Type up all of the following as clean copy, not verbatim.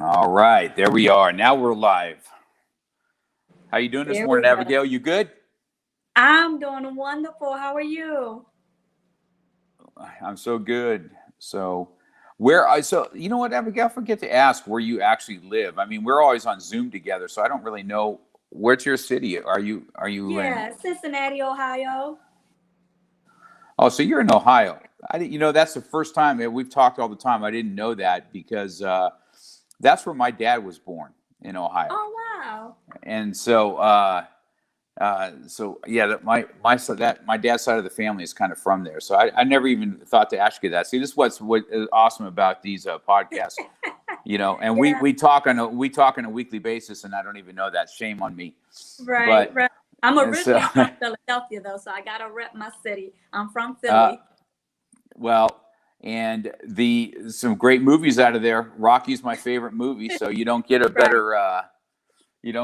All right, there we are. Now we're live. How you doing this There we morning, go. Abigail? You good? I'm doing wonderful. How are you? I'm so good. So you know what, Abigail? I forget to ask where you actually live. I mean, we're always on Zoom together, so I don't really know where's your city. Are you in? Yeah, Cincinnati, Ohio. Oh, so you're in Ohio. I didn't. That's the first time we've talked all the time. I didn't know that because that's where my dad was born in Ohio, Oh, wow. and so yeah, my dad's side of the family is kind of from there. So I never even thought to ask you that. See, this is what is awesome about these podcasts, and we Yeah, we talk on a weekly basis, and I don't even know that. Shame on me, right, but right. I'm and so originally from Philadelphia, though, so I got to rep my city. I'm from uh, Philly. well, and the some great movies out of there. Rocky's my favorite movie, so Right. you don't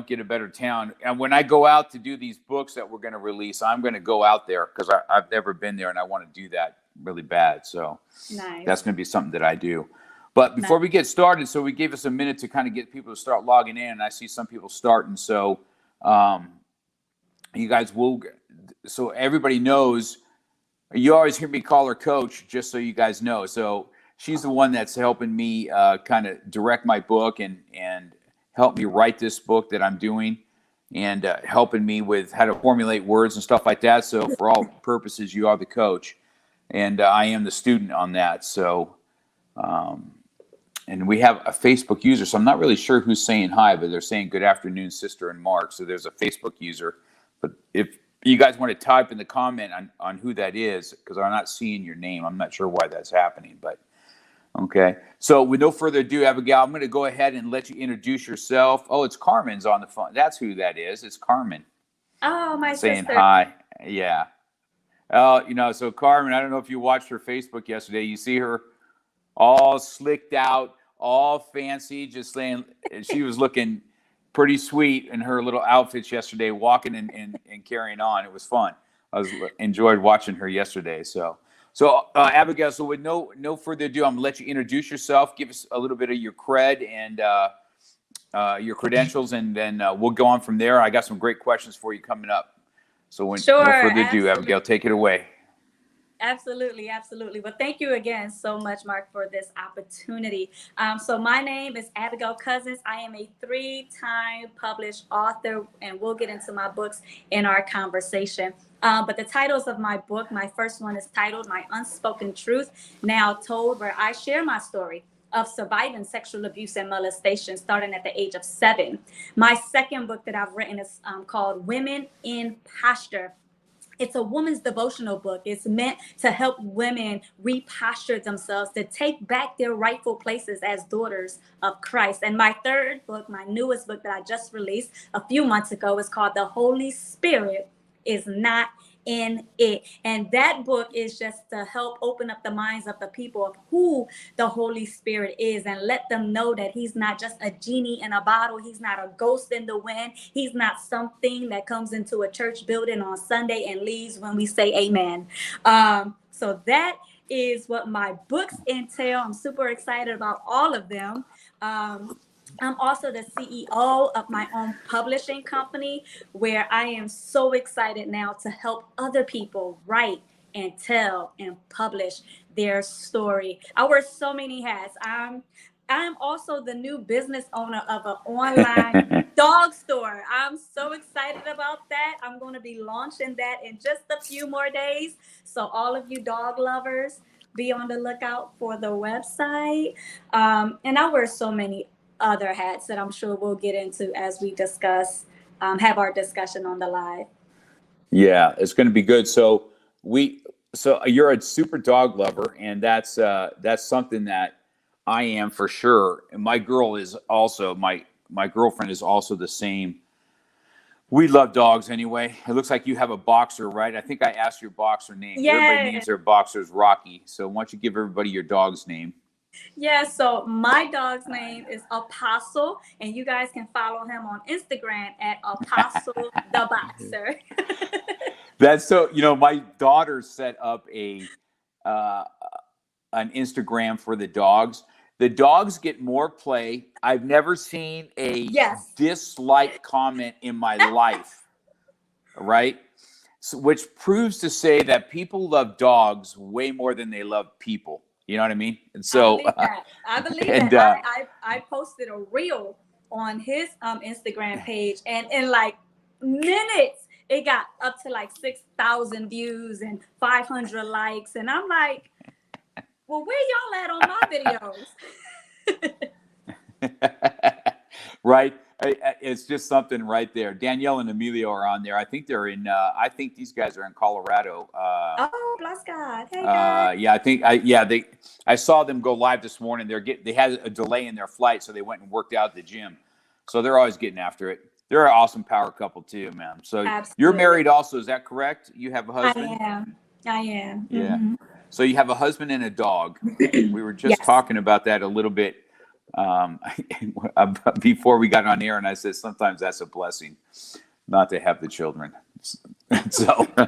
get a better town. And when I go out to do these books that we're going to release, I'm going to go out there because I've never been there and I want to do that really bad. So that's Nice. going to be something that I do. But Nice. before we get started, so we gave us a minute to kind of get people to start logging in, and I see some people starting. So um, you guys will, so everybody knows, you always hear me call her coach, just so you guys know. So she's the one that's helping me kind of direct my book and help me write this book that I'm doing, and helping me with how to formulate words and stuff like that. So for all purposes, you are the coach, and I am the student on that. So um, and we have a Facebook user, so I'm not really sure who's saying hi, but they're saying good afternoon, sister and Mark. So there's a Facebook user. But if you guys want to type in the comment on who that is, because I'm not seeing your name, I'm not sure why that's happening. But okay. So with no further ado, Abigail, I'm going to go ahead and let you introduce yourself. Oh, it's Carmen's on the phone. That's who that is. It's Carmen Oh, my saying sister. hi. Yeah. So Carmen, I don't know if you watched her Facebook yesterday. You see her all slicked out, all fancy, just saying she was looking pretty sweet in her little outfits yesterday, walking and carrying on. It was fun. I was enjoyed watching her yesterday. So Abigail, so with no further ado, I'm gonna let you introduce yourself, give us a little bit of your cred and your credentials, and then we'll go on from there. I got some great questions for you coming up. So when no Sure, further ado, absolutely. Abigail, take it away. Absolutely, absolutely. Well, thank you again so much, Mark, for this opportunity. So my name is Abigail Couzens. I am a three-time published author, and we'll get into my books in our conversation. But the titles of my book, my first one is titled My Unspoken Truth, Now Told, where I share my story of surviving sexual abuse and molestation starting at the age of 7. My second book that I've written is called Women in Posture. It's a woman's devotional book. It's meant to help women reposture themselves, to take back their rightful places as daughters of Christ. And my third book, my newest book that I just released a few months ago, is called The Holy Spirit Is Not in It. And that book is just to help open up the minds of the people of who the Holy Spirit is, and let them know that he's not just a genie in a bottle. He's not a ghost in the wind. He's not something that comes into a church building on Sunday and leaves when we say amen. So that is what my books entail. I'm super excited about all of them. I'm also the CEO of my own publishing company, where I am so excited now to help other people write and tell and publish their story. I wear so many hats. I'm also the new business owner of an online dog store. I'm so excited about that. I'm going to be launching that in just a few more days. So all of you dog lovers, be on the lookout for the website. And I wear so many other hats that I'm sure we'll get into as we discuss, have our discussion on the live. Yeah, it's going to be good. We, so you're a super dog lover, and that's something that I am for sure. And my girl is also my girlfriend is also the same. We love dogs anyway. It looks like you have a boxer, right? I think I asked your boxer name. Everybody Yes. names their boxers Rocky. So why don't you give everybody your dog's name? Yeah, so my dog's name is Apostle, and you guys can follow him on Instagram at Apostle the Boxer. That's so, my daughter set up uh, an Instagram for the dogs. The dogs get more play. I've never seen a Yes. dislike comment in my life, right? So, which proves to say that people love dogs way more than they love people. You know what I mean? And I so, believe that. I believe and that. I posted a reel on his Instagram page, and in like minutes, it got up to like 6,000 views and 500 likes, and I'm like, well, where y'all at on my videos? right? It's just something right there. Danielle and Emilio are on there. I think they're in. I think these guys are in Colorado. Oh, bless God! Hey guys. Yeah, I saw them go live this morning. They had a delay in their flight, so they went and worked out at the gym. So they're always getting after it. They're an awesome power couple too, man. So Absolutely. You're married also, is that correct? You have a husband? I am. Yeah. Mm-hmm. So you have a husband and a dog. We were just Yes. talking about that a little bit before we got on air, and I said sometimes that's a blessing not to have the children. So now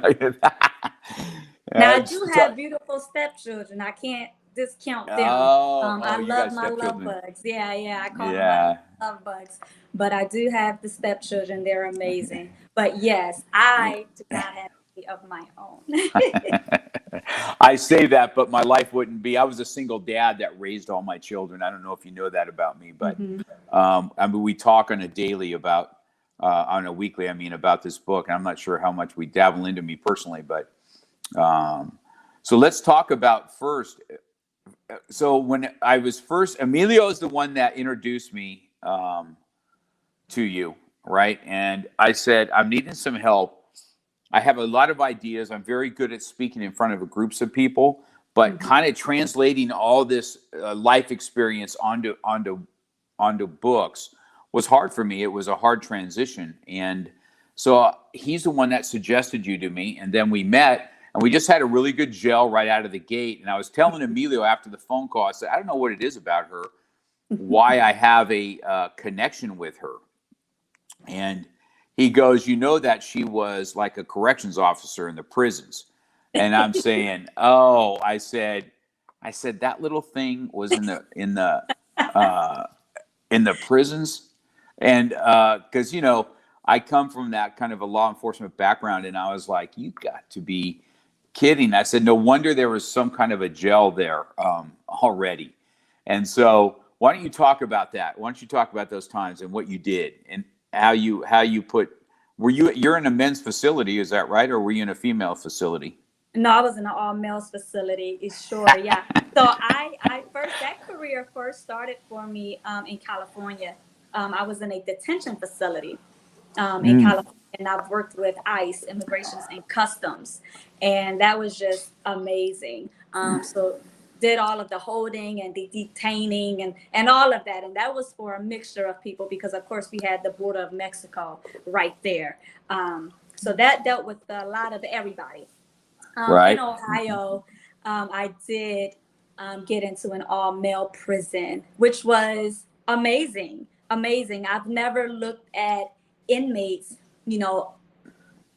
I do have beautiful stepchildren. I can't discount them. I love my love bugs. Yeah, I call them my love bugs. But I do have the stepchildren. They're amazing. But yes, I do not have any of my own. I say that, but my life wouldn't be. I was a single dad that raised all my children. I don't know if you know that about me, but I mean, we talk on a daily about, on a weekly, about this book. And I'm not sure how much we dabble into me personally, but so let's talk about first. So when I was first, Emilio is the one that introduced me to you, right? And I said, I'm needing some help. I have a lot of ideas. I'm very good at speaking in front of groups of people, but kind of translating all this life experience onto books was hard for me. It was a hard transition. And so he's the one that suggested you to me. And then we met and we just had a really good gel right out of the gate. And I was telling Emilio after the phone call, I said, I don't know what it is about her, why I have a connection with her. And he goes, you know that she was like a corrections officer in the prisons. And I'm saying, oh, I said that little thing was in the prisons. And because, I come from that kind of a law enforcement background. And I was like, you got to be kidding. I said, no wonder there was some kind of a gel there already. And so why don't you talk about that? Why don't you talk about those times and what you did and how you put, you're in a men's facility, is that right? Or were you in a female facility? No, I was in an all males facility. Sure. Yeah. So that career first started for me in California. I was in a detention facility in California, and I've worked with ICE, Immigrations and Customs, and that was just amazing. So did all of the holding and the detaining and all of that. And that was for a mixture of people because, of course, we had the border of Mexico right there. So that dealt with a lot of everybody. Right. In Ohio, I did get into an all-male prison, which was amazing. I've never looked at inmates,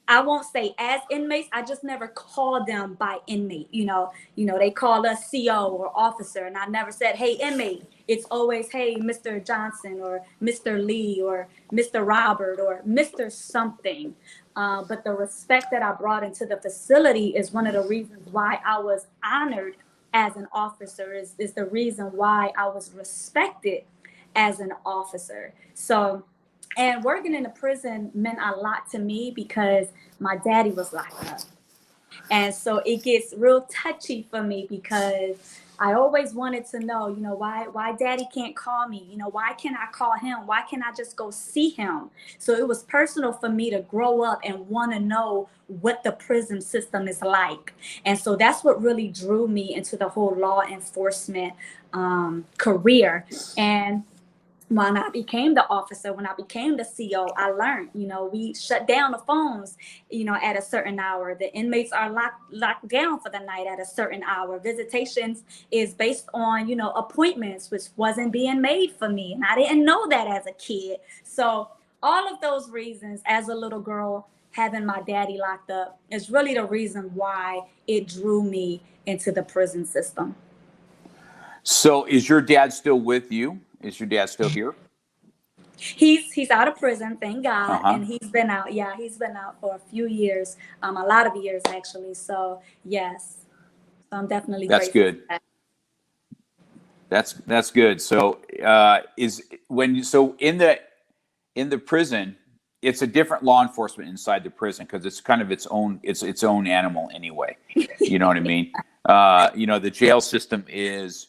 I won't say as inmates. I just never called them by inmate. They call us CO or officer, and I never said, "Hey, inmate." It's always, "Hey, Mr. Johnson," or Mr. Lee, or Mr. Robert, or Mr. something. But the respect that I brought into the facility is one of the reasons why I was honored as an officer. Is the reason why I was respected as an officer. So. And working in a prison meant a lot to me because my daddy was locked up. And so it gets real touchy for me because I always wanted to know, why daddy can't call me? Why can't I call him? Why can't I just go see him? So it was personal for me to grow up and want to know what the prison system is like. And so that's what really drew me into the whole law enforcement career. And when I became the officer, when I became the CO, I learned, we shut down the phones, at a certain hour. The inmates are locked down for the night at a certain hour. Visitations is based on, appointments, which wasn't being made for me. And I didn't know that as a kid. So all of those reasons, as a little girl, having my daddy locked up is really the reason why it drew me into the prison system. So is your dad still with you? Is your dad still here? He's out of prison, thank God. Uh-huh. And he's been out. Yeah, he's been out for a few years, a lot of years actually. So yes, so I'm definitely That's grateful good. for that. That's good. So in the prison, it's a different law enforcement inside the prison because it's kind of its own animal anyway. You know what I mean? The jail system is,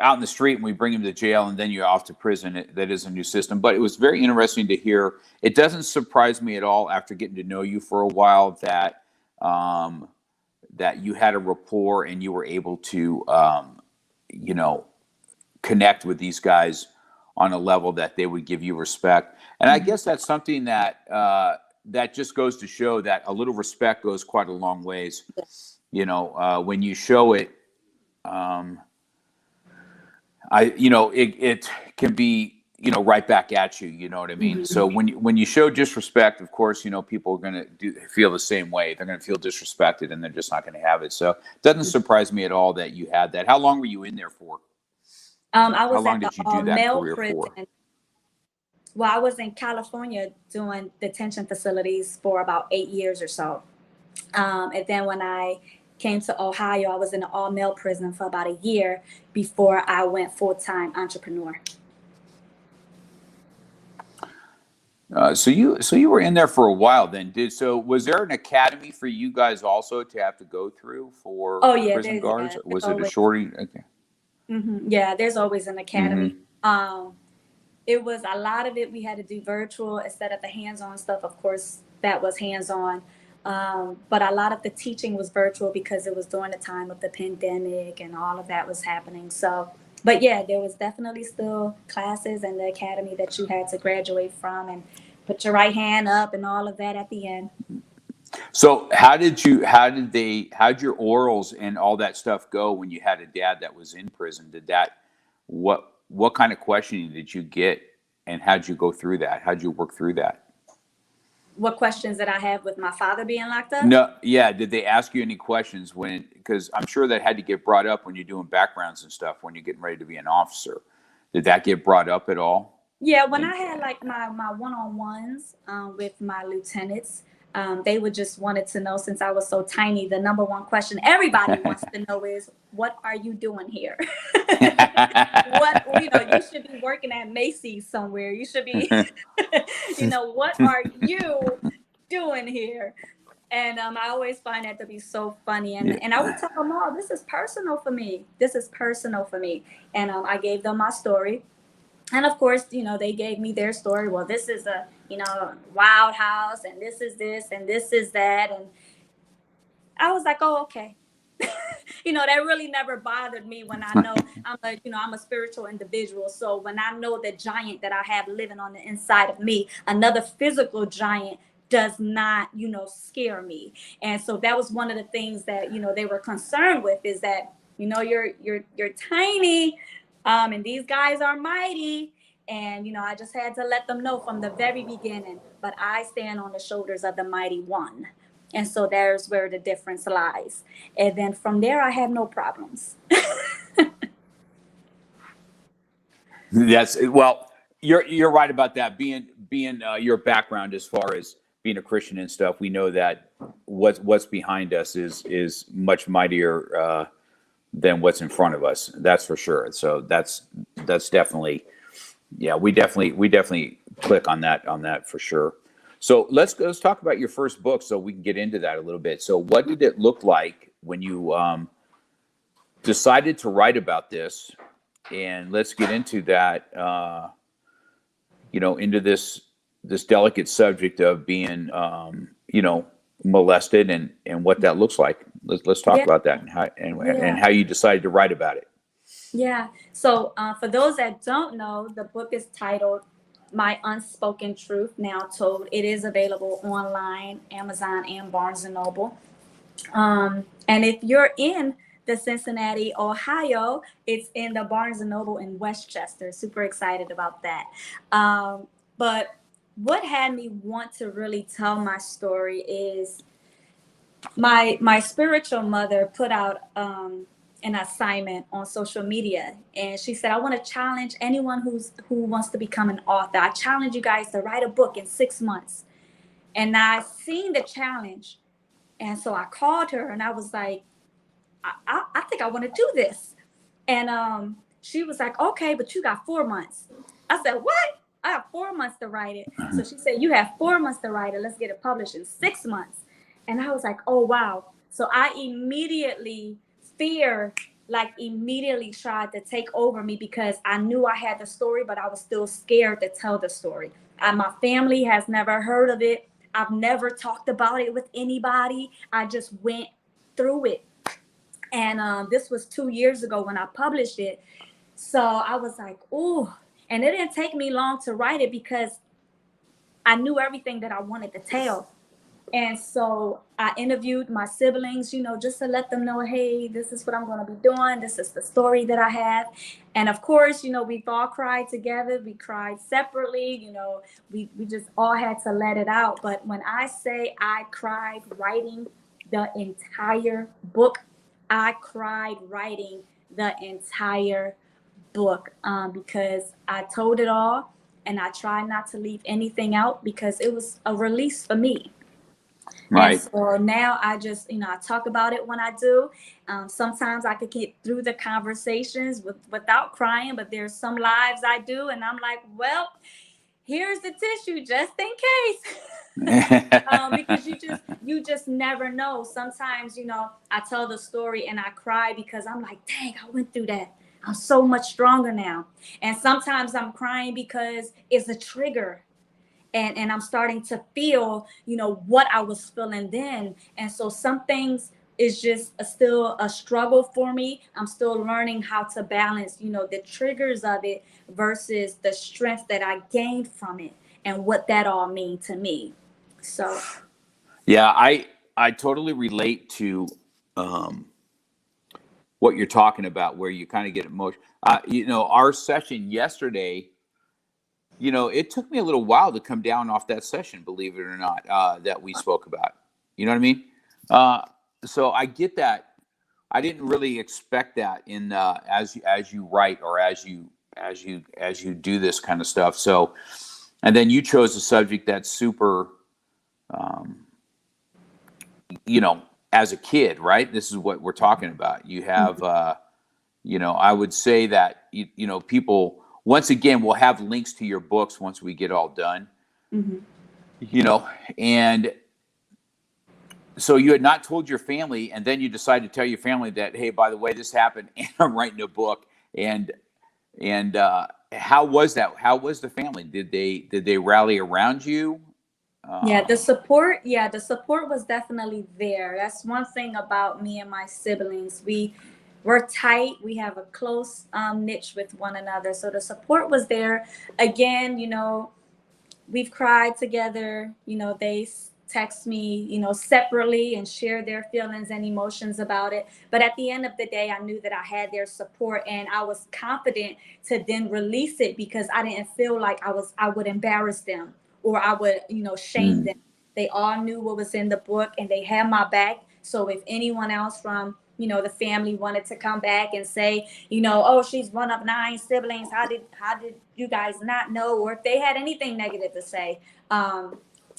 out in the street and we bring him to jail and then you're off to prison. That is a new system. But it was very interesting to hear. It doesn't surprise me at all after getting to know you for a while that that you had a rapport and you were able to, connect with these guys on a level that they would give you respect. And I guess that's something that that just goes to show that a little respect goes quite a long ways. When you show it, it can be, right back at you. You know what I mean? Mm-hmm. So when you show disrespect, of course, people are going to feel the same way. They're going to feel disrespected and they're just not going to have it. So it doesn't surprise me at all that you had that. How long were you in there for? I was How long at the did you do that male career prison. for? Well, I was in California doing detention facilities for about 8 years or so. And then when I came to Ohio, I was in an all-male prison for about a year before I went full-time entrepreneur. So you were in there for a while then. Was there an academy for you guys also to have to go through for prison guards? Or was it a shorty? Okay. Mm-hmm. Yeah, there's always an academy. Mm-hmm. It was a lot of it we had to do virtual instead of the hands-on stuff. Of course, that was hands-on. But a lot of the teaching was virtual because it was during the time of the pandemic and all of that was happening. So, but yeah, there was definitely still classes in the academy that you had to graduate from and put your right hand up and all of that at the end. So how'd your orals and all that stuff go when you had a dad that was in prison? What kind of questioning did you get and how'd you go through that? How'd you work through that? What questions did I have with my father being locked up? No, yeah. Did they ask you any questions because I'm sure that had to get brought up when you're doing backgrounds and stuff, when you're getting ready to be an officer. Did that get brought up at all? Yeah, when I had like my one-on-ones with my lieutenants, they would just wanted to know, since I was so tiny, the number one question everybody wants to know is, what are you doing here? You should be working at Macy's somewhere. You should be, what are you doing here? And I always find that to be so funny. And I would tell them, oh, this is personal for me. This is personal for me. And I gave them my story. And of course, they gave me their story. Well, this is a, wild house, and this is this, and this is that. And I was like, oh, okay. That really never bothered me when I know I'm a spiritual individual. So when I know the giant that I have living on the inside of me, another physical giant does not, scare me. And so that was one of the things that, they were concerned with, is that, you're tiny, and these guys are mighty. And, I just had to let them know from the very beginning, but I stand on the shoulders of the mighty one. And so there's where the difference lies. And then from there, I have no problems. You're right about that. Being your background as far as being a Christian and stuff, we know that what's behind us is much mightier than what's in front of us. That's for sure. So that's definitely, yeah, we definitely click on that for sure. So let's talk about your first book so we can get into that a little bit. So what did it look like when you decided to write about this? And let's get into that, into this delicate subject of being, molested and what that looks like. Let's talk about that and how you decided to write about it. Yeah. So for those that don't know, the book is titled My Unspoken Truth, Now Told. It is available online, Amazon, and Barnes and Noble. And if you're in the Cincinnati, Ohio, it's in the Barnes and Noble in Westchester. Super excited about that. But what had me want to really tell my story is my spiritual mother put out an assignment on social media, and she said, I want to challenge anyone who wants to become an author. I challenge you guys to write a book in 6 months. And I seen the challenge, and so I called her and I was like, I think I want to do this. And she was like, okay, but you got 4 months. I said, what? I have 4 months to write it. So she said, you have 4 months to write it. Let's get it published in 6 months. And I was like, oh, wow. So I immediately, fear like immediately tried to take over me because I knew I had the story, but I was still scared to tell the story. My family has never heard of it. I've never talked about it with anybody. I just went through it. And this was 2 years ago when I published it. So I was like, ooh. And it didn't take me long to write it because I knew everything that I wanted to tell. And so I interviewed my siblings, just to let them know, hey, this is what I'm going to be doing. This is the story that I have. And of course, we've all cried together. We cried separately. We just all had to let it out. But when I say I cried writing the entire book, I cried writing the entire book because I told it all, and I tried not to leave anything out because it was a release for me. And Right. so now I just, I talk about it when I do. Sometimes I could get through the conversations without crying, but there's some lives I do, and I'm like, well, here's the tissue just in case. Because you just never know. Sometimes, I tell the story and I cry because I'm like, dang, I went through that. I'm so much stronger now. And sometimes I'm crying because it's a trigger, and I'm starting to feel, what I was feeling then. And so some things is just still a struggle for me. I'm still learning how to balance, the triggers of it versus the strength that I gained from it and what that all mean to me. So Yeah, I totally relate to um, what you're talking about, where you kind of get emotional. Our session yesterday, it took me a little while to come down off that session, believe it or not, that we spoke about. You know what I mean? Uh, so I get that. I didn't really expect that in as you write, or as you do this kind of stuff. So, and then you chose a subject that's super, um, you know, as a kid, right? This is what we're talking about. You have, I would say that people, once again, will have links to your books once we get all done. mhm. You know, and so you had not told your family, and then you decided to tell your family that, hey, by the way, this happened, and I'm writing a book. And how was that? How was the family? Did they rally around you? Yeah, Uh, the support was definitely there. That's one thing about me and my siblings. We're tight. We have a close niche with one another. So the support was there. Again, we've cried together. They text me, separately and share their feelings and emotions about it. But at the end of the day, I knew that I had their support, and I was confident to then release it because I didn't feel like I would embarrass them, or I would, shame mm, them. They all knew what was in the book, and they had my back. So if anyone else from, the family wanted to come back and say, oh, she's one of 9 siblings. How did you guys not know? Or if they had anything negative to say,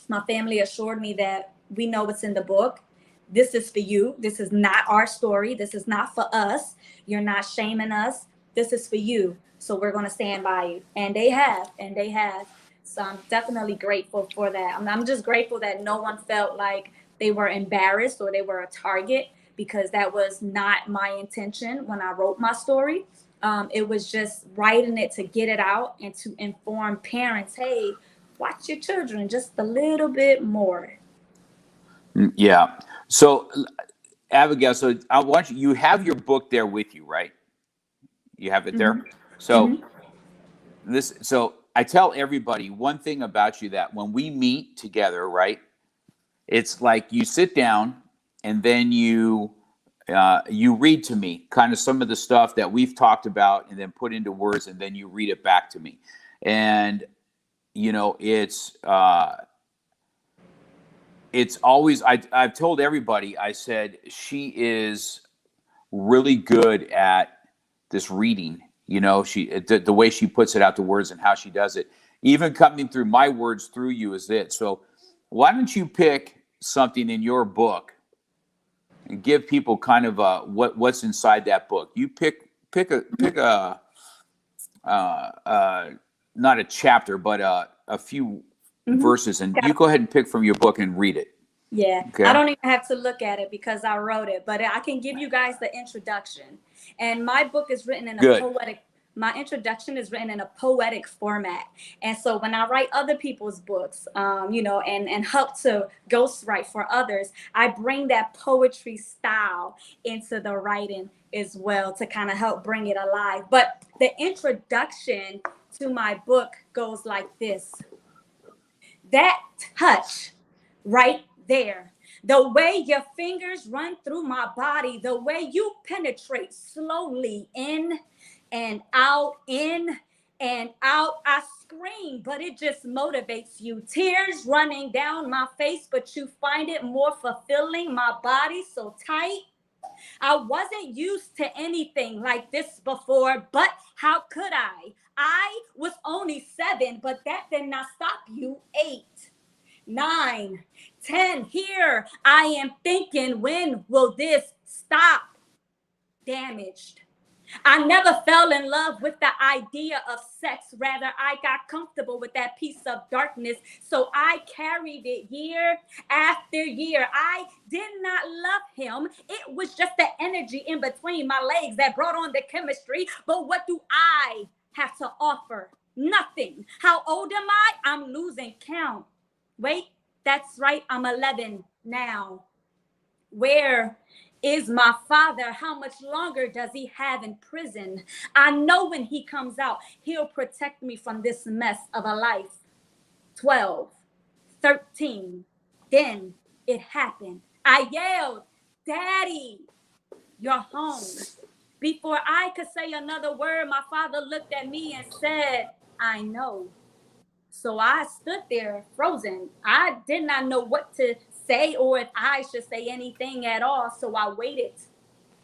my family assured me that we know what's in the book. This is for you. This is not our story. This is not for us. You're not shaming us. This is for you. So we're going to stand by you. And they have. And they have. So I'm definitely grateful for that. I'm just grateful that no one felt like they were embarrassed or they were a target, because that was not my intention when I wrote my story. It was just writing it to get it out and to inform parents, hey, watch your children just a little bit more. yeah. So, Abigail, so I want you have your book there with you, right? You have it there? So so I tell everybody one thing about you, that when we meet together, right, it's like you sit down and then you read to me kind of some of the stuff that we've talked about and then put into words, and then you read it back to me. And it's always, I've told everybody, I said, she is really good at this reading. The way she puts it out to words and how she does it, even coming through my words through you, is it. So why don't you pick something in your book and give people kind of what's inside that book? You pick a not a chapter, but a few verses, and you go ahead and pick from your book and read it. Yeah, Okay. I don't even have to look at it because I wrote it, but I can give you guys the introduction. And my book is written in a poetic. My introduction is written in a poetic format. And so when I write other people's books, and help to ghostwrite for others, I bring that poetry style into the writing as well to kind of help bring it alive. But the introduction to my book goes like this. That touch right there, the way your fingers run through my body, the way you penetrate slowly in and out, I scream, but it just motivates you. Tears running down my face, but you find it more fulfilling. My body so tight. I wasn't used to anything like this before, but how could I? I was only 7, but that did not stop you. 8, 9, 10. Here I am thinking, when will this stop? Damaged. I never fell in love with the idea of sex. Rather, I got comfortable with that piece of darkness. So I carried it year after year. I did not love him. It was just the energy in between my legs that brought on the chemistry. But what do I have to offer? Nothing. How old am I? I'm losing count. Wait, that's right. I'm 11 now. Where is my father? How much longer does he have in prison? I know when he comes out, he'll protect me from this mess of a life. 12, 13. Then it happened. I yelled, "Daddy, you're home." Before I could say another word, my father looked at me and said, "I know." So I stood there frozen. I did not know what to say or if I should say anything at all. So I waited.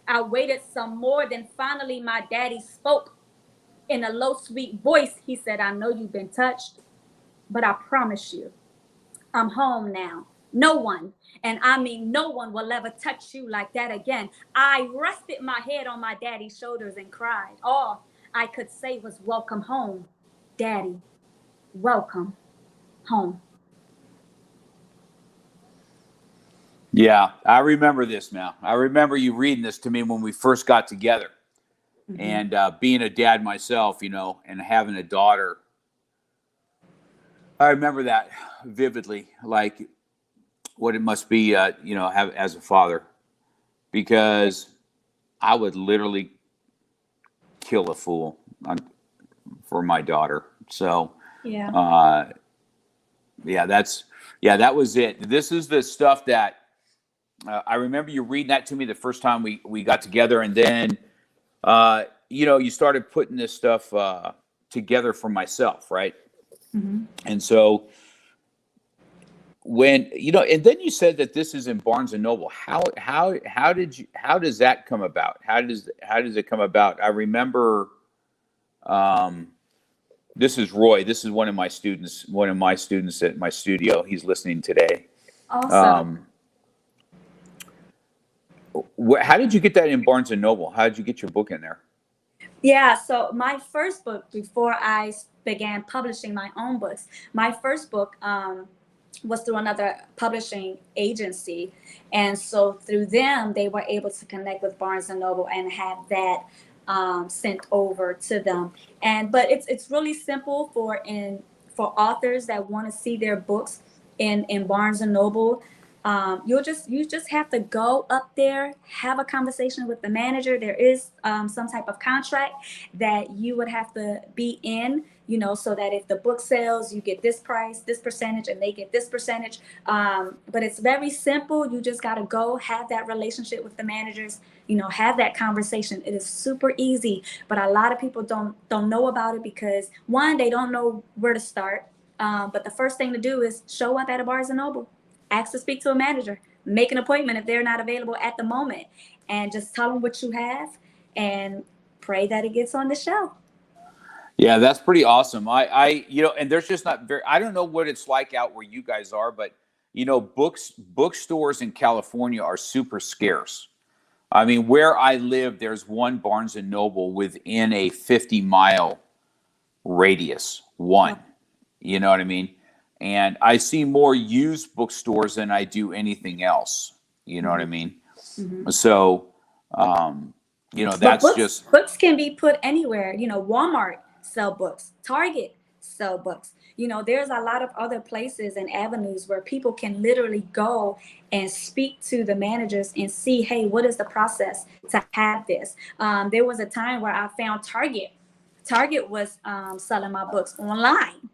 I waited some more. Then finally my daddy spoke in a low, sweet voice. He said, "I know you've been touched, but I promise you, I'm home now. No one, and I mean no one, will ever touch you like that again." I rested my head on my daddy's shoulders and cried. All I could say was, "Welcome home, Daddy. Welcome home." Yeah, I remember this now. I remember you reading this to me when we first got together. And being a dad myself, and having a daughter, I remember that vividly, like what it must be, have as a father, because I would literally kill a fool for my daughter. So, Yeah. that was it. This is the stuff that I remember you reading that to me the first time we got together, and then you started putting this stuff together for myself, right? And so when and then you said that this is in Barnes and Noble. How does that come about? How does it come about? I remember this is Roy. This is one of my students at my studio. He's listening today. Awesome. How did you get that in Barnes and Noble? How did you get your book in there? Yeah, so my first book, before I began publishing my own books, my first book was through another publishing agency. And so through them, they were able to connect with Barnes and Noble and have that sent over to them. But it's really simple for authors that want to see their books in Barnes and Noble. You just have to go up there, have a conversation with the manager. There is some type of contract that you would have to be in, so that if the book sells, you get this price, this percentage, and they get this percentage. But it's very simple. You just got to go have that relationship with the managers, have that conversation. It is super easy, but a lot of people don't know about it because, one, they don't know where to start. But the first thing to do is show up at a Barnes and Noble, ask to speak to a manager, make an appointment if they're not available at the moment, and just tell them what you have and pray that it gets on the show. Yeah, that's pretty awesome. And there's just not very, I don't know what it's like out where you guys are, but bookstores in California are super scarce. I mean, where I live, there's one Barnes and Noble within a 50-mile radius. One, you know what I mean? And I see more used bookstores than I do anything else. You know what I mean? Mm-hmm. So, that's books can be put anywhere. Walmart sell books, Target sell books. There's a lot of other places and avenues where people can literally go and speak to the managers and see, hey, what is the process to have this? There was a time where I found Target. Target was selling my books online,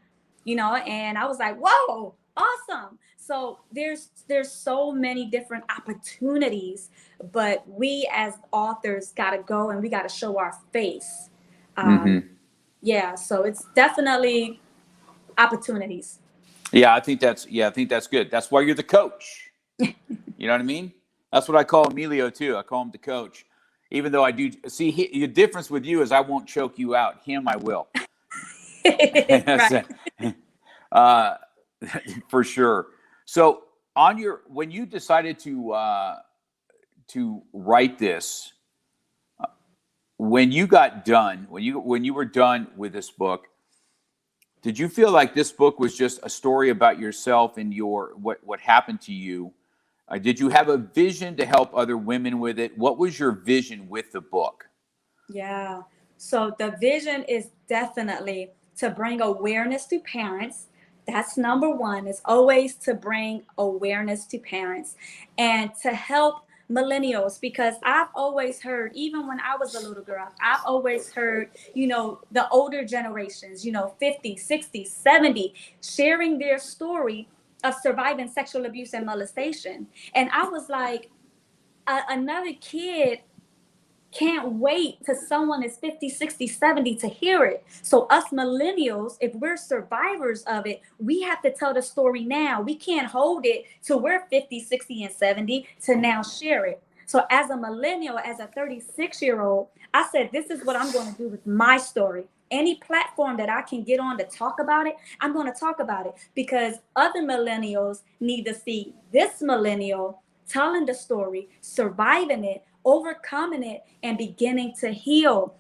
and I was like, whoa, awesome. So there's so many different opportunities, but we as authors got to go and we got to show our face. Yeah, so it's definitely opportunities. Yeah, I think that's good. That's why you're the coach. You know what I mean? That's what I call Emilio too. I call him the coach. Even though I do see the difference with you is I won't choke you out. Him, I will. Right. For sure. So when you decided to write this, when you got done, when you were done with this book, did you feel like this book was just a story about yourself and what happened to you? Did you have a vision to help other women with it? What was your vision with the book? Yeah. So the vision is definitely to bring awareness to parents. That's number one, is always to bring awareness to parents and to help millennials, because I've always heard, even when I was a little girl, I've always heard, the older generations, 50, 60, 70, sharing their story of surviving sexual abuse and molestation. And I was like, another kid can't wait till someone is 50, 60, 70 to hear it. So us millennials, if we're survivors of it, we have to tell the story now. We can't hold it till we're 50, 60, and 70 to now share it. So as a millennial, as a 36-year-old, I said, this is what I'm going to do with my story. Any platform that I can get on to talk about it, I'm going to talk about it, because other millennials need to see this millennial telling the story, surviving it, overcoming it, and beginning to heal.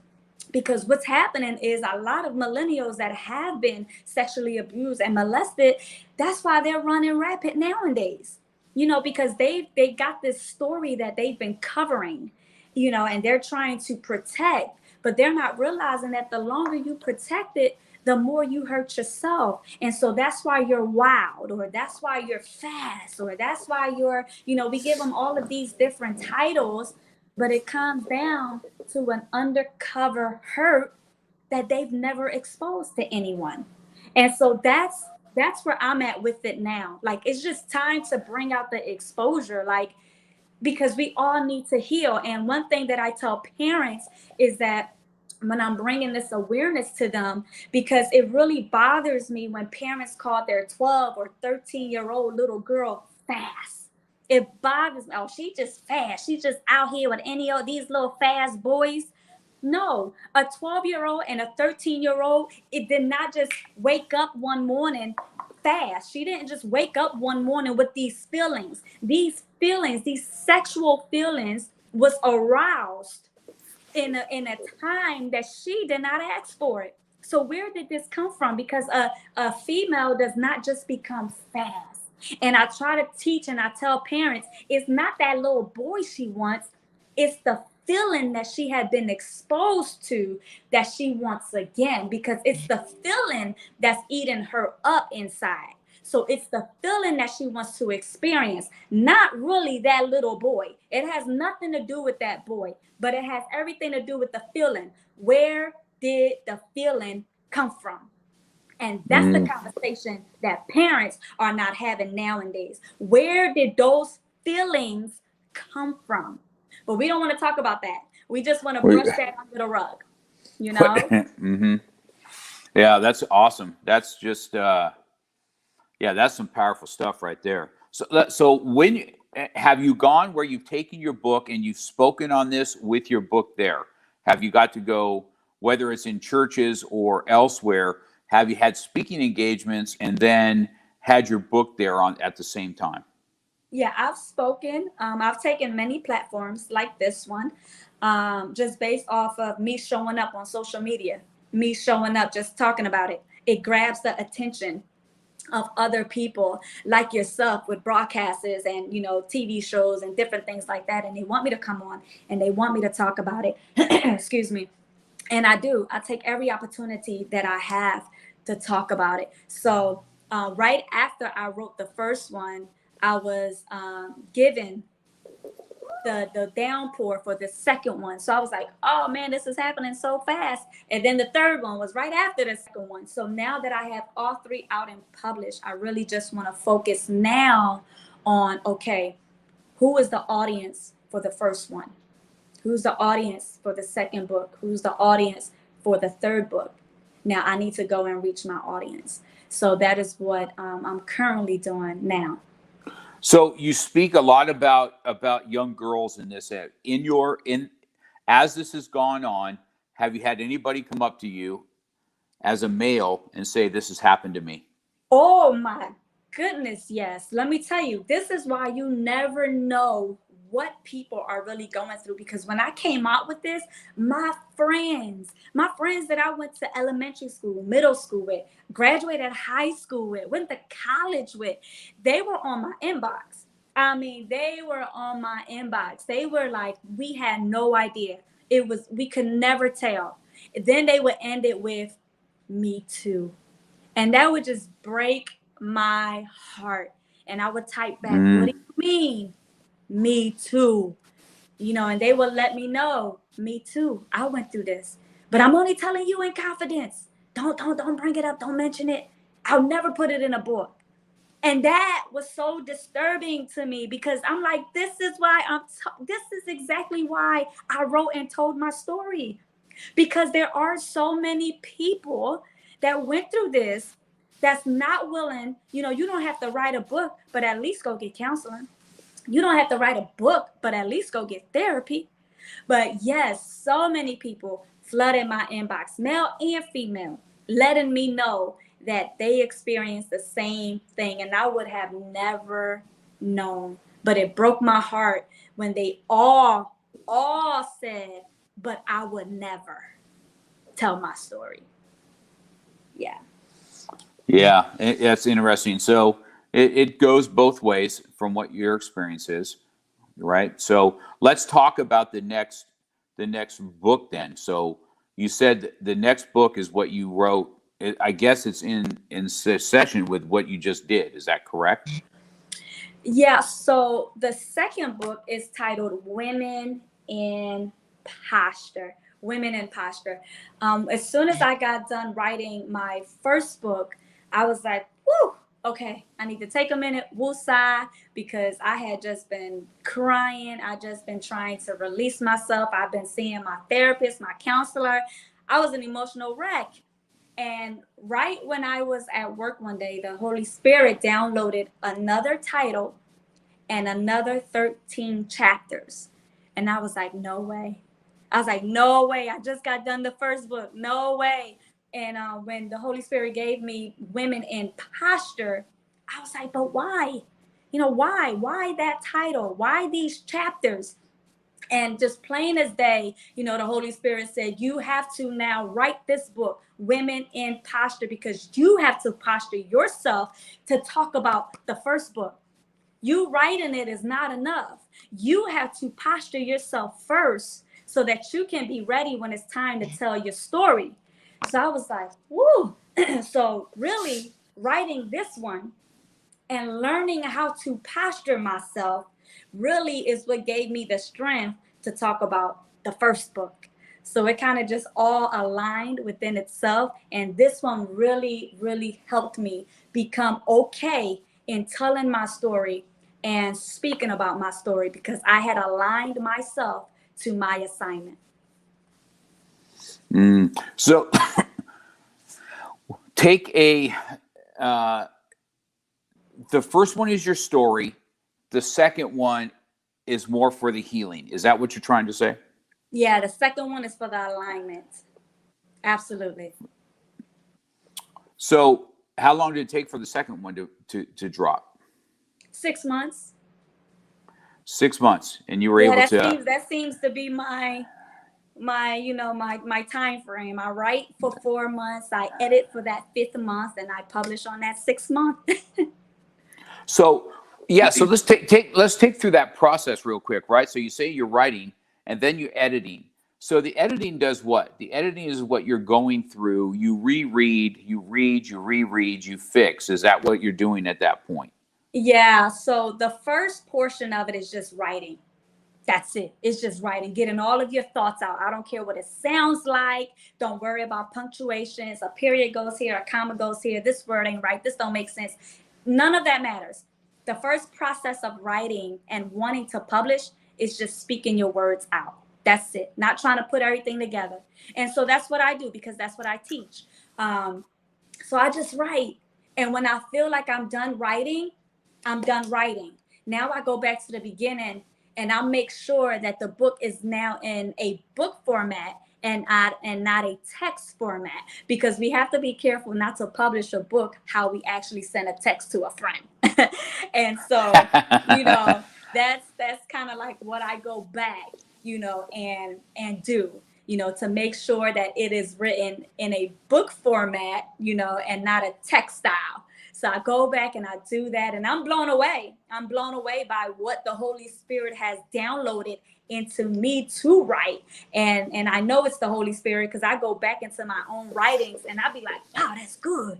Because what's happening is a lot of millennials that have been sexually abused and molested, that's why they're running rapid nowadays. Because they got this story that they've been covering, and they're trying to protect, but they're not realizing that the longer you protect it, the more you hurt yourself. And so that's why you're wild, or that's why you're fast, or that's why you're, we give them all of these different titles, but it comes down to an undercover hurt that they've never exposed to anyone. And so that's where I'm at with it now. Like, it's just time to bring out the exposure, because we all need to heal. And one thing that I tell parents is that when I'm bringing this awareness to them, because it really bothers me when parents call their 12 or 13-year-old little girl fast. It bothers me. Oh, she just fast. She's just out here with any of these little fast boys. No, a 12-year-old and a 13-year-old, it did not just wake up one morning fast. She didn't just wake up one morning with these feelings. These sexual feelings was aroused in a time that she did not ask for it. So where did this come from? Because a female does not just become fast. And I try to teach and I tell parents, it's not that little boy she wants, it's the feeling that she had been exposed to that she wants again, because it's the feeling that's eating her up inside. So it's the feeling that she wants to experience, not really that little boy. It has nothing to do with that boy, but it has everything to do with the feeling. Where did the feeling come from? And that's the conversation that parents are not having nowadays. Where did those feelings come from? But we don't want to talk about that. We just want to brush that under the rug, you know? Mm-hmm. Yeah, that's awesome. That's just, yeah, that's some powerful stuff right there. So when have you gone where you've taken your book and you've spoken on this with your book there? Have you got to go, whether it's in churches or elsewhere? Have you had speaking engagements and then had your book there on at the same time? Yeah, I've spoken. I've taken many platforms like this one, just based off of me showing up on social media, me showing up, just talking about it. It grabs the attention of other people like yourself with broadcasters and, you know, TV shows and different things like that. And they want me to come on and they want me to talk about it. Excuse me. And I do. I take every opportunity that I have to talk about it. So right after I wrote the first one, I was given the downpour for the second one. So I was like, oh man, this is happening so fast. And then the third one was right after the second one. So now that I have all three out and published, I really just want to focus now on, okay, who is the audience for the first one? Who's the audience for the second book? Who's the audience for the third book? Now I need to go and reach my audience. So that is what I'm currently doing now. So you speak a lot about young girls in this. As this has gone on, have you had anybody come up to you as a male and say, this has happened to me? Oh my goodness, yes. Let me tell you, this is why you never know what people are really going through. Because when I came out with this, my friends that I went to elementary school, middle school with, graduated high school with, went to college with, they were on my inbox. I mean, they were on my inbox. They were like, we had no idea. We could never tell. Then they would end it with, me too. And that would just break my heart. And I would type back, what do you mean? Me too. You know, and they would let me know, me too. I went through this. But I'm only telling you in confidence. Don't bring it up. Don't mention it. I'll never put it in a book. And that was so disturbing to me because I'm like, this is exactly why I wrote and told my story. Because there are so many people that went through this that's not willing. You know, you don't have to write a book, but at least go get counseling. You don't have to write a book, but at least go get therapy. But yes, so many people flooded my inbox, male and female, letting me know that they experienced the same thing. And I would have never known. But it broke my heart when they all said, but I would never tell my story. Yeah. Yeah, that's interesting. So it goes both ways from what your experience is, right? So let's talk about the next book then. So you said the next book is what you wrote. I guess it's in succession with what you just did. Is that correct? Yeah. So the second book is titled Women in Posture. Women in Posture. As soon as I got done writing my first book, I was like, whoo, okay, I need to take a minute, woosah, because I had just been crying. I just been trying to release myself. I've been seeing my therapist, my counselor. I was an emotional wreck. And right when I was at work one day, the Holy Spirit downloaded another title and another 13 chapters. And I was like, no way. I was like, no way. I just got done the first book. No way. And when the Holy Spirit gave me Women in Posture, I was like, but why? You know, why? Why that title? Why these chapters? And just plain as day, you know, the Holy Spirit said, you have to now write this book, Women in Posture, because you have to posture yourself to talk about the first book. You writing it is not enough. You have to posture yourself first so that you can be ready when it's time to tell your story. So I was like, woo. So really writing this one And learning how to posture myself really is what gave me the strength to talk about the first book. So it kind of just all aligned within itself. And this one really, really helped me become okay in telling my story and speaking about my story because I had aligned myself to my assignment. So take the first one is your story. The second one is more for the healing. Is that what you're trying to say? Yeah, the second one is for the alignment. Absolutely. So how long did it take for the second one to drop? 6 months. 6 months, and you were Yeah, able to. that seems to be my time frame. I write for 4 months, I edit for that fifth month, and I publish on that 6th month. So yeah, so let's take through that process real quick, right? So you say you're writing, and then you're editing. So the editing does what? The editing is what you're going through. You reread, you read, you reread, you fix. Is that what you're doing at that point? Yeah, so the first portion of it is just writing. That's it. It's just writing, getting all of your thoughts out. I don't care what it sounds like. Don't worry about punctuations. A period goes here, a comma goes here. This word ain't right. This don't make sense. None of that matters. The first process of writing and wanting to publish is just speaking your words out. That's it. Not trying to put everything together. And so that's what I do because that's what I teach. So I just write. And when I feel like I'm done writing, I'm done writing. Now I go back to the beginning and I'll make sure that the book is now in a book format and not a text format because we have to be careful not to publish a book how we actually send a text to a friend. And so, you know, that's kind of like what I go back, and do, to make sure that it is written in a book format, and not a text style. So I go back and I do that, and I'm blown away. I'm blown away by what the Holy Spirit has downloaded into me to write. And I know it's the Holy Spirit because I go back into my own writings and I'll be like, wow, that's good.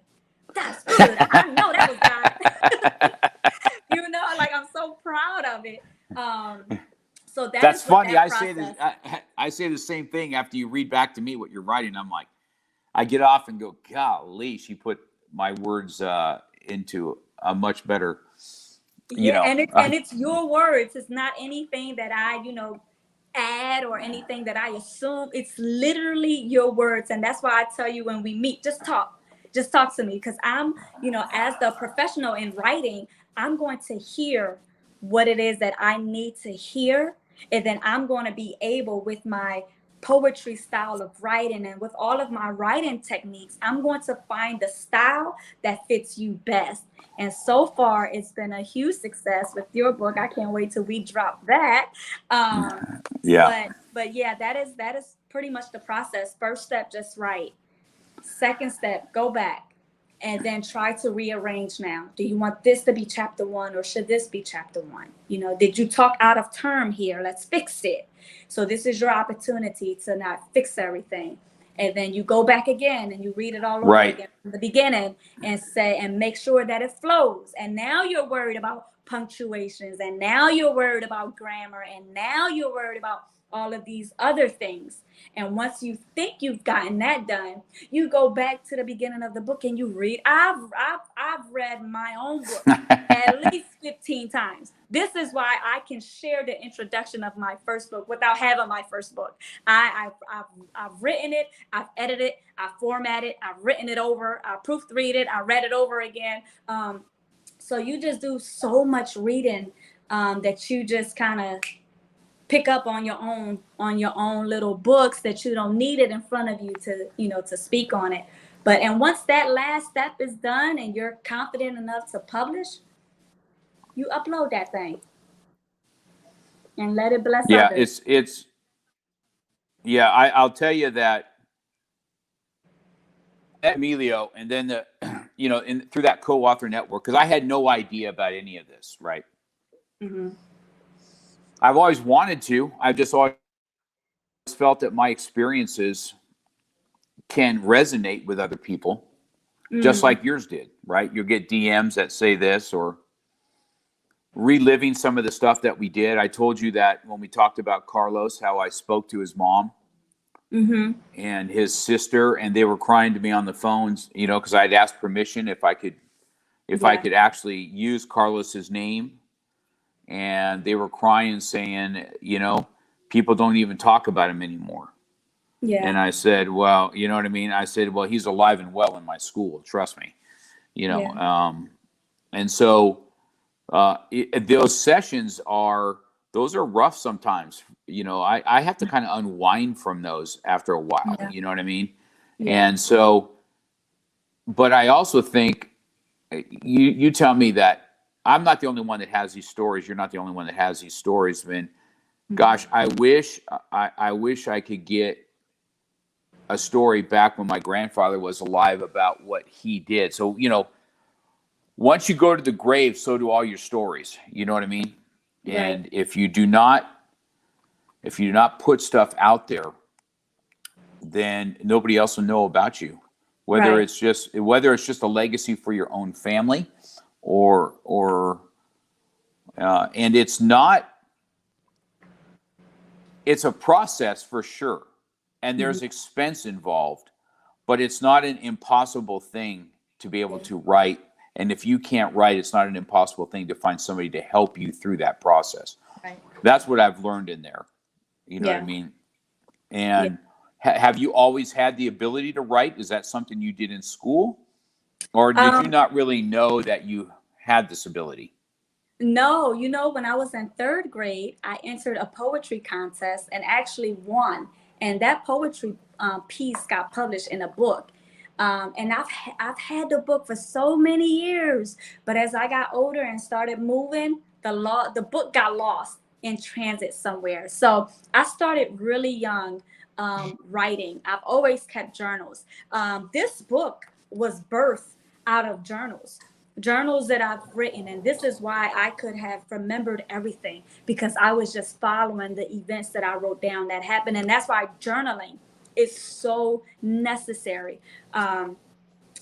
That's good. I know that was God. Like I'm so proud of it. So That's is what funny. that I say process. this. I say the same thing after you read back to me what you're writing. I'm like, I get off and go, golly, she put my words into a much better, Yeah, and it's your words. It's not anything that I, add or anything that I assume. It's literally your words. And that's why I tell you when we meet, just talk. Just talk to me. Because I'm, as the professional in writing, I'm going to hear what it is that I need to hear. And then I'm going to be able with my poetry style of writing and with all of my writing techniques, I'm going to find the style that fits you best. And so far, it's been a huge success with your book. I can't wait till we drop that. yeah. But yeah, that is pretty much the process. First step, just write. Second step, go back and then try to rearrange now. Do you want this to be chapter 1 or should this be chapter 1? Did you talk out of term here? Let's fix it. So this is your opportunity to not fix everything. And then you go back again and you read it all over Right. again from the beginning and make sure that it flows. And now you're worried about punctuations, and now you're worried about grammar, and now you're worried about all of these other things. And once you think you've gotten that done, you go back to the beginning of the book and you read. I've read my own book at least 15 times. This is why I can share the introduction of my first book without having my first book. I've written it, I've edited it, I've formatted it, I've written it over, I proofread it, I read it over again. So you just do so much reading that you just kind of pick up on your own little books that you don't need it in front of you to speak on it. And once that last step is done and you're confident enough to publish, you upload that thing and let it bless Yeah. others. It's yeah. I'll tell you that Emilio, and then through that co-author network, because I had no idea about any of this, right? Mm-hmm. I've always wanted to. I've just always felt that my experiences can resonate with other people. just Mm. like yours did, right? You'll get DMs that say this, or reliving some of the stuff that we did. I told you that when we talked about Carlos, how I spoke to his mom Mm-hmm. and his sister, and they were crying to me on the phones, you know, because I'd asked permission if I Yeah. could actually use Carlos's name, and they were crying, saying, you know, people don't even talk about him anymore. Yeah. And I said, well, you know what I mean? I said, well, he's alive and well in my school. Trust me, you know. Yeah. And so those sessions those are rough sometimes. You know, I have to kind of unwind from those after a while. Yeah. You know what I mean? Yeah. And so, but I also think you tell me that I'm not the only one that has these stories. You're not the only one that has these stories, man. Gosh, I wish I could get a story back when my grandfather was alive about what he did. So, you know, once you go to the grave, so do all your stories. You know what I mean? Right. And if you do not put stuff out there, then nobody else will know about you. Right. Whether it's just a legacy for your own family, or and it's a process for sure, and Mm-hmm. there's expense involved, but it's not an impossible thing to be able Yeah. to write. And if you can't write, it's not an impossible thing to find somebody to help you through that process. Right. That's what I've learned in there. You know what I Yeah. mean? Yeah. And have you always had the ability to write? Is that something you did in school? Or did you Um, not really know that you had this ability? no, when I was in third grade, I entered a poetry contest and actually won. And that poetry piece got published in a book. And I've had the book for so many years, but as I got older and started moving, the book got lost in transit somewhere. So I started really young writing. I've always kept journals. This book was birthed out of journals that I've written. And this is why I could have remembered everything, because I was just following the events that I wrote down that happened. And that's why journaling is so necessary.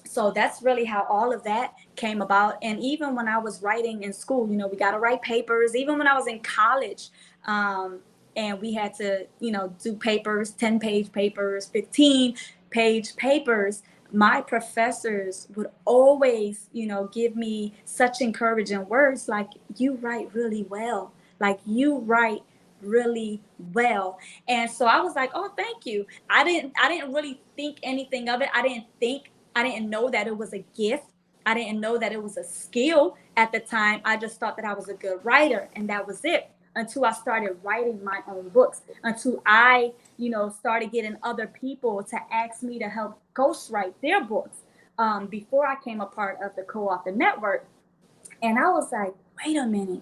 So that's really how all of that came about. And even when I was writing in school, we got to write papers. Even when I was in college, and we had to, do papers, 10-page papers, 15-page papers, my professors would always, give me such encouraging words like, you write really well. Like, you write really well. And so I was like, oh, thank you. I didn't really think anything of it. I didn't know that it was a gift. I didn't know that it was a skill at the time. I just thought that I was a good writer, and that was it, until I started writing my own books, until I, started getting other people to ask me to help ghostwrite their books, before I came a part of the co-author network. And I was like, wait a minute,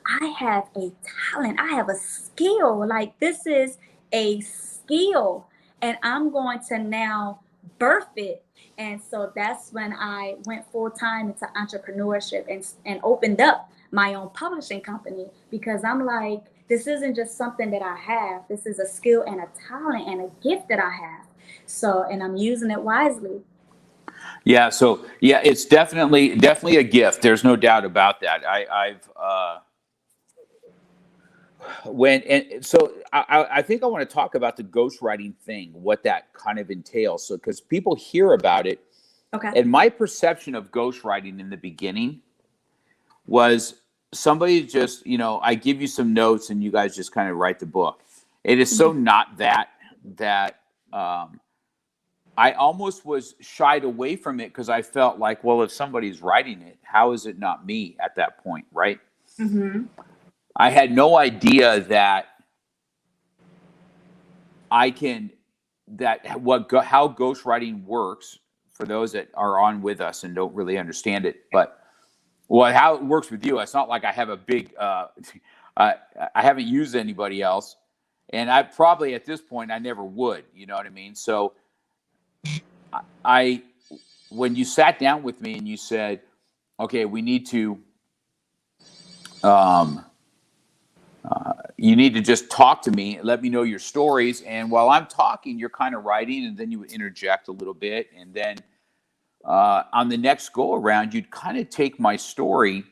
I have a talent. I have a skill. Like, this is a skill. And I'm going to now birth it. And so that's when I went full time into entrepreneurship, and opened up my own publishing company, because I'm like, this isn't just something that I have. This is a skill and a talent and a gift that I have. So, and I'm using it wisely. Yeah. So yeah, it's definitely a gift. There's no doubt about that. I've when and so I think I want to talk about the ghostwriting thing, what that kind of entails. So because people hear about it, Okay. and my perception of ghostwriting in the beginning was somebody just, I give you some notes and you guys just kind of write the book. It is so not that I almost was shied away from it, because I felt like, well, if somebody's writing it, how is it not me at that point, right? Mm-hmm. I had no idea that I can how ghostwriting works, for those that are on with us and don't really understand it. But how it works with you, it's not like I have a big I haven't used anybody else, and I probably at this point I never would, you know what I mean? So I when you sat down with me and you said, okay, we need to um you need to just talk to me, let me know your stories, and while I'm talking, you're kind of writing, and then you would interject a little bit, and then on the next go around, you'd kind of take my story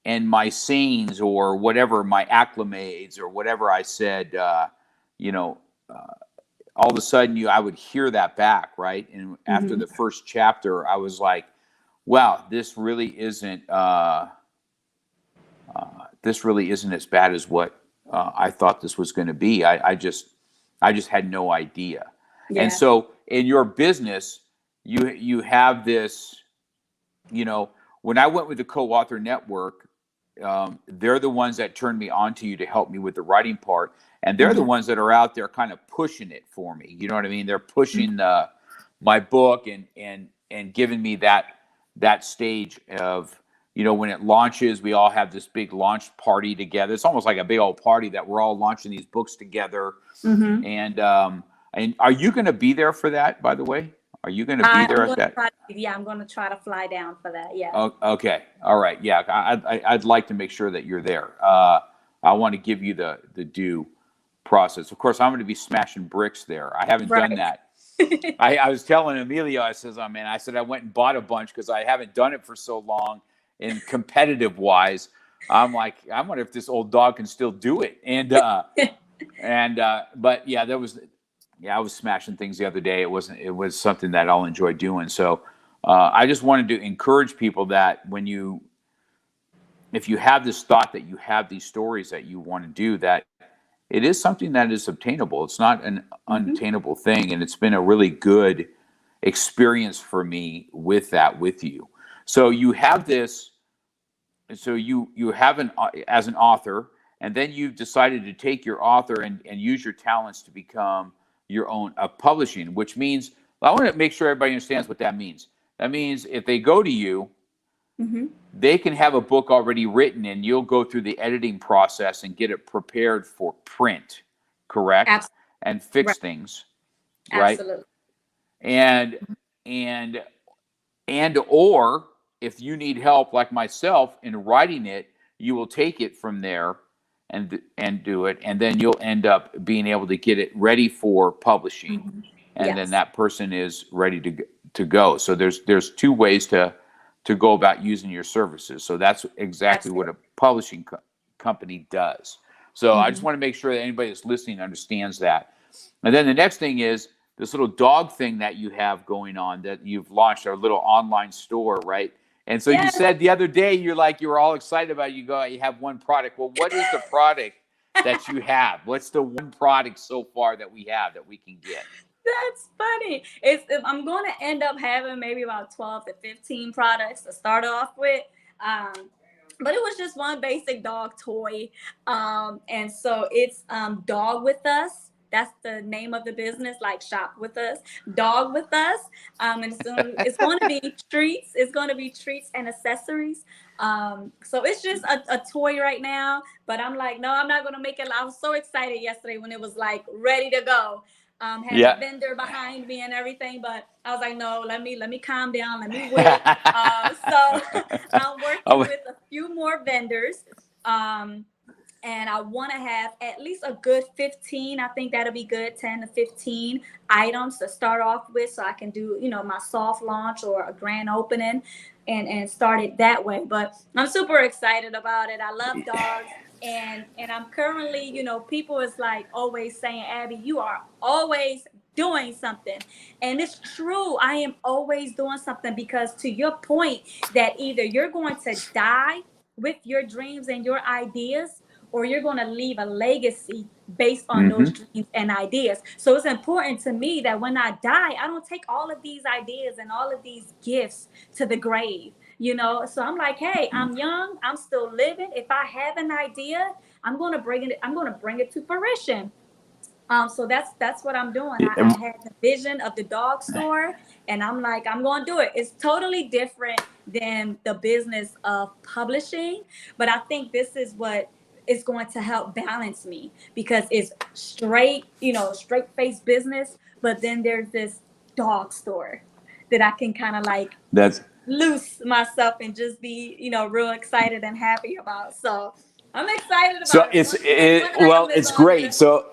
and my sayings or whatever, my acclimates or whatever I said, you know, all of a sudden I would hear that back, right? And after the first chapter, I was like, wow, this really isn't as bad as what I thought this was going to be. I just had no idea. Yeah. And so in your business, you have this, you know, when I went with the co-author network, they're the ones that turned me on to you to help me with the writing part. And they're the ones that are out there kind of pushing it for me. You know what I mean? They're pushing my book and giving me that stage of, you know, when it launches, we all have this big launch party together. It's almost like a big old party that we're all launching these books together. And are you going to be there for that, by the way? Are you going to be there at that? I'm going to try to fly down for that. Yeah. Oh, okay. All right. Yeah. I'd like to make sure that you're there. I want to give you the due process. Of course, I'm going to be smashing bricks there. I haven't done that. I was telling Emilio, I said I went and bought a bunch because I haven't done it for so long. And competitive wise, I'm like, I wonder if this old dog can still do it. And but yeah, I was smashing things the other day. It was something that I'll enjoy doing. So I just wanted to encourage people that if you have this thought that you have these stories that you want to do, that it is something that is obtainable. It's not an unattainable thing. And it's been a really good experience for me with you. So you have this, so you have as an author, and then you've decided to take your author and use your talents to become your own publishing, which means, I want to make sure everybody understands what that means. That means if they go to you, they can have a book already written and you'll go through the editing process and get it prepared for print, correct? Absolutely. And fix things, right? Absolutely. And or if you need help like myself in writing it, you will take it from there and do it, and then you'll end up being able to get it ready for publishing, and then that person is ready to go. So there's two ways to go about using your services. So that's exactly what a publishing company does. So I just want to make sure that anybody that's listening understands that. And then the next thing is this little dog thing that you have going on, that you've launched, our little online store, right? And so you said the other day, you were all excited about it. You have one product. Well, what is the product that you have? What's the one product so far that we have that we can get? That's funny. I'm going to end up having maybe about 12 to 15 products to start off with. But it was just one basic dog toy. And so it's Dog With Us. That's the name of the business, like shop with us, dog with us. And it's going to be treats. It's going to be treats and accessories. So it's just a toy right now, but I'm like, no, I'm not going to make it. I was so excited yesterday when it was like ready to go. Had a vendor behind me and everything, but I was like, no, let me calm down. Let me wait. So I'm working with a few more vendors. And I want to have at least a good 15. I think that'll be good, 10 to 15 items to start off with, so I can do, my soft launch or a grand opening and start it that way. But I'm super excited about it. I love dogs. And I'm currently, people is like always saying, Abby, you are always doing something. And it's true. I am always doing something, because to your point that either you're going to die with your dreams and your ideas, or you're going to leave a legacy based on those dreams and ideas. So it's important to me that when I die, I don't take all of these ideas and all of these gifts to the grave, So I'm like, hey, I'm young, I'm still living. If I have an idea, I'm going to bring it to fruition. So that's what I'm doing. I had the vision of the dog store, and I'm like, I'm going to do it. It's totally different than the business of publishing, but I think this is what is going to help balance me, because it's straight face business, but then there's this dog store that I can kind of like loose myself and just be, real excited and happy about. So I'm excited about it. So it's great. So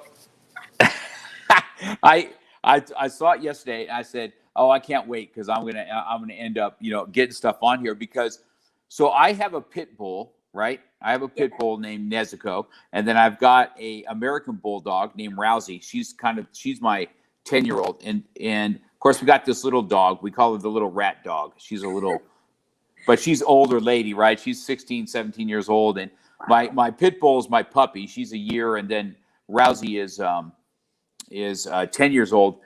I saw it yesterday, and I said, oh, I can't wait because I'm gonna end up, getting stuff on here because. So I have a pit bull, right? I have a pit bull named Nezuko, and then I've got a American bulldog named Rousey. She's my 10-year-old, and of course we got this little dog. We call her the little rat dog. She's a little, but she's older lady, right? She's 16, 17 years old, and my pit bull is my puppy. She's a year, and then Rousey is 10 years old.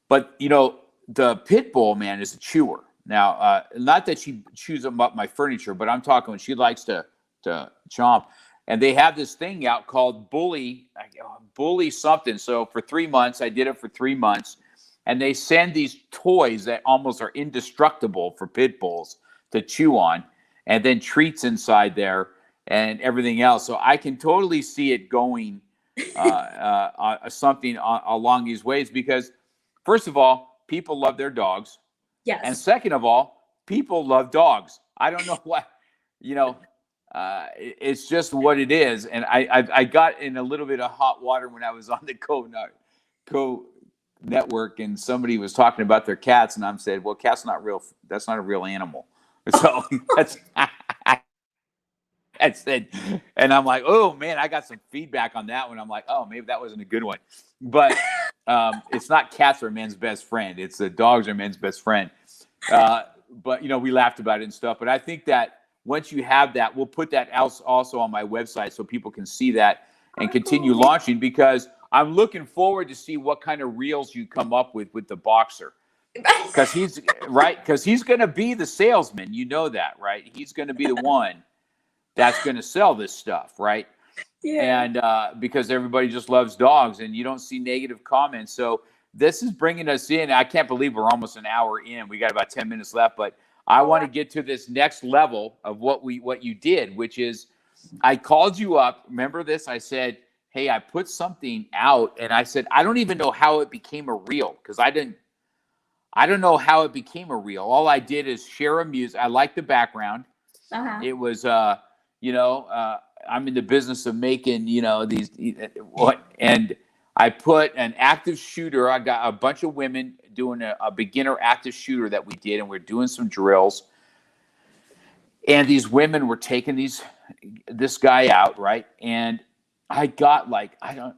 But the pit bull, man, is a chewer. Now, not that she chews up my furniture, but I'm talking when she likes to chomp. And they have this thing out called bully something. So for 3 months, I did it for 3 months. And they send these toys that almost are indestructible for pit bulls to chew on, and then treats inside there and everything else. So I can totally see it going something along these ways because, first of all, people love their dogs. Yes. And second of all, people love dogs. I don't know why, it's just what it is. And I got in a little bit of hot water when I was on the Co network, and somebody was talking about their cats, and I'm saying, well, cat's not real. That's not a real animal. So that's it. And I'm like, oh man, I got some feedback on that one. I'm like, oh, maybe that wasn't a good one. But it's not cats are men's best friend. It's the dogs are men's best friend. But we laughed about it and stuff. But I think that once you have that, we'll put that also on my website so people can see that and continue launching, because I'm looking forward to see what kind of reels you come up with the boxer. Because he's going to be the salesman. You know that, right? He's going to be the one that's going to sell this stuff, right? Yeah. And because everybody just loves dogs, and you don't see negative comments. So this is bringing us in. I can't believe we're almost an hour in. We got about 10 minutes left, but I want to get to this next level of what you did, which is I called you up. Remember this? I said, hey, I put something out, and I said, I don't even know how it became a reel, because I don't know how it became a reel. All I did is share a music. I like the background. Uh-huh. It was, I'm in the business of making, these, and I put an active shooter. I got a bunch of women doing a beginner active shooter that we did, and we're doing some drills. And these women were taking this guy out, right? And I got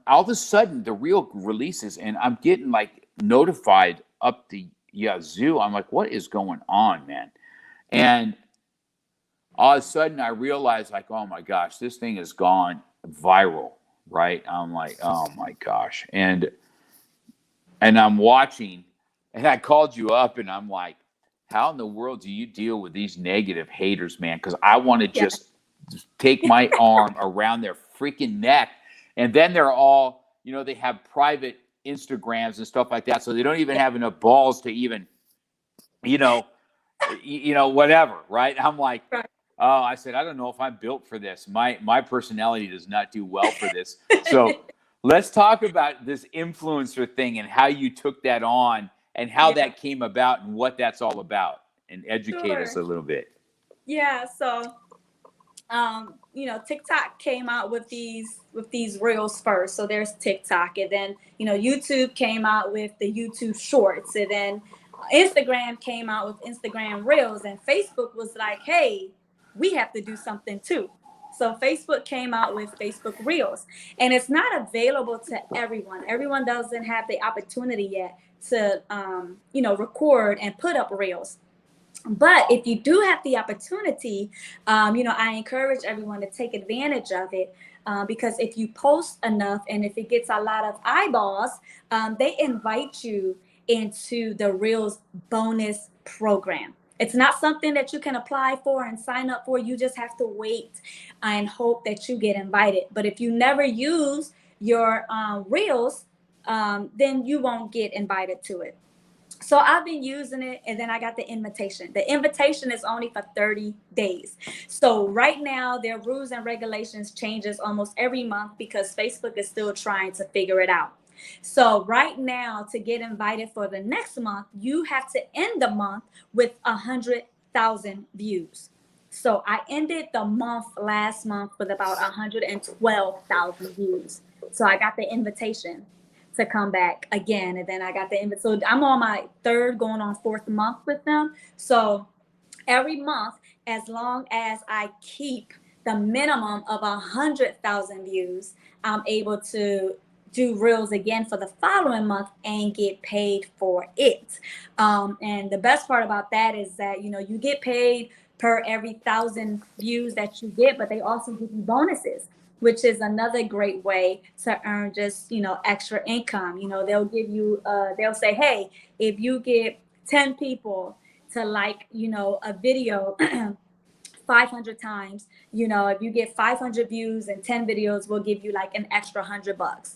all of a sudden the reel releases, and I'm getting notified up the yazoo. I'm like, what is going on, man? And all of a sudden I realized, oh my gosh, this thing has gone viral, right? I'm like, oh my gosh. And I'm watching, and I called you up, and I'm like, how in the world do you deal with these negative haters, man? Because I want to just take my arm around their freaking neck. And then they're all, they have private Instagrams and stuff like that. So they don't even have enough balls to even, whatever, right? I'm like, oh, I said, I don't know if I'm built for this. My personality does not do well for this. So let's talk about this influencer thing and how you took that on and how that came about and what that's all about, and educate us a little bit. Yeah. So, TikTok came out with these reels first. So there's TikTok, and then, YouTube came out with the YouTube shorts, and then Instagram came out with Instagram reels, and Facebook was like, hey, we have to do something too. So Facebook came out with Facebook Reels, and it's not available to everyone. Everyone doesn't have the opportunity yet to, record and put up Reels. But if you do have the opportunity, I encourage everyone to take advantage of it, because if you post enough and if it gets a lot of eyeballs, they invite you into the Reels bonus program. It's not something that you can apply for and sign up for. You just have to wait and hope that you get invited. But if you never use your Reels, then you won't get invited to it. So I've been using it, and then I got the invitation. The invitation is only for 30 days. So right now, their rules and regulations changes almost every month because Facebook is still trying to figure it out. So right now, to get invited for the next month, you have to end the month with 100,000 views. So I ended the month last month with about 112,000 views. So I got the invitation to come back again. And then I got the invite. So I'm on my third, going on fourth month with them. So every month, as long as I keep the minimum of 100,000 views, I'm able to do reels again for the following month and get paid for it. And the best part about that is that, you know, you get paid per every 1,000 views that you get, but they also give you bonuses, which is another great way to earn just, you know, extra income. You know, they'll give you, they'll say, hey, if you get 10 people to like, you know, a video 500 times, you know, if you get 500 views and 10 videos, we'll give you like an extra $100.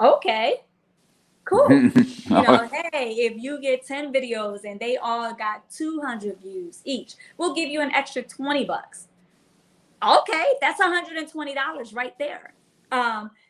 Okay, cool. You know, hey, if you get 10 videos and they all got 200 views each, we'll give you an extra $20. Okay, that's $120 right there.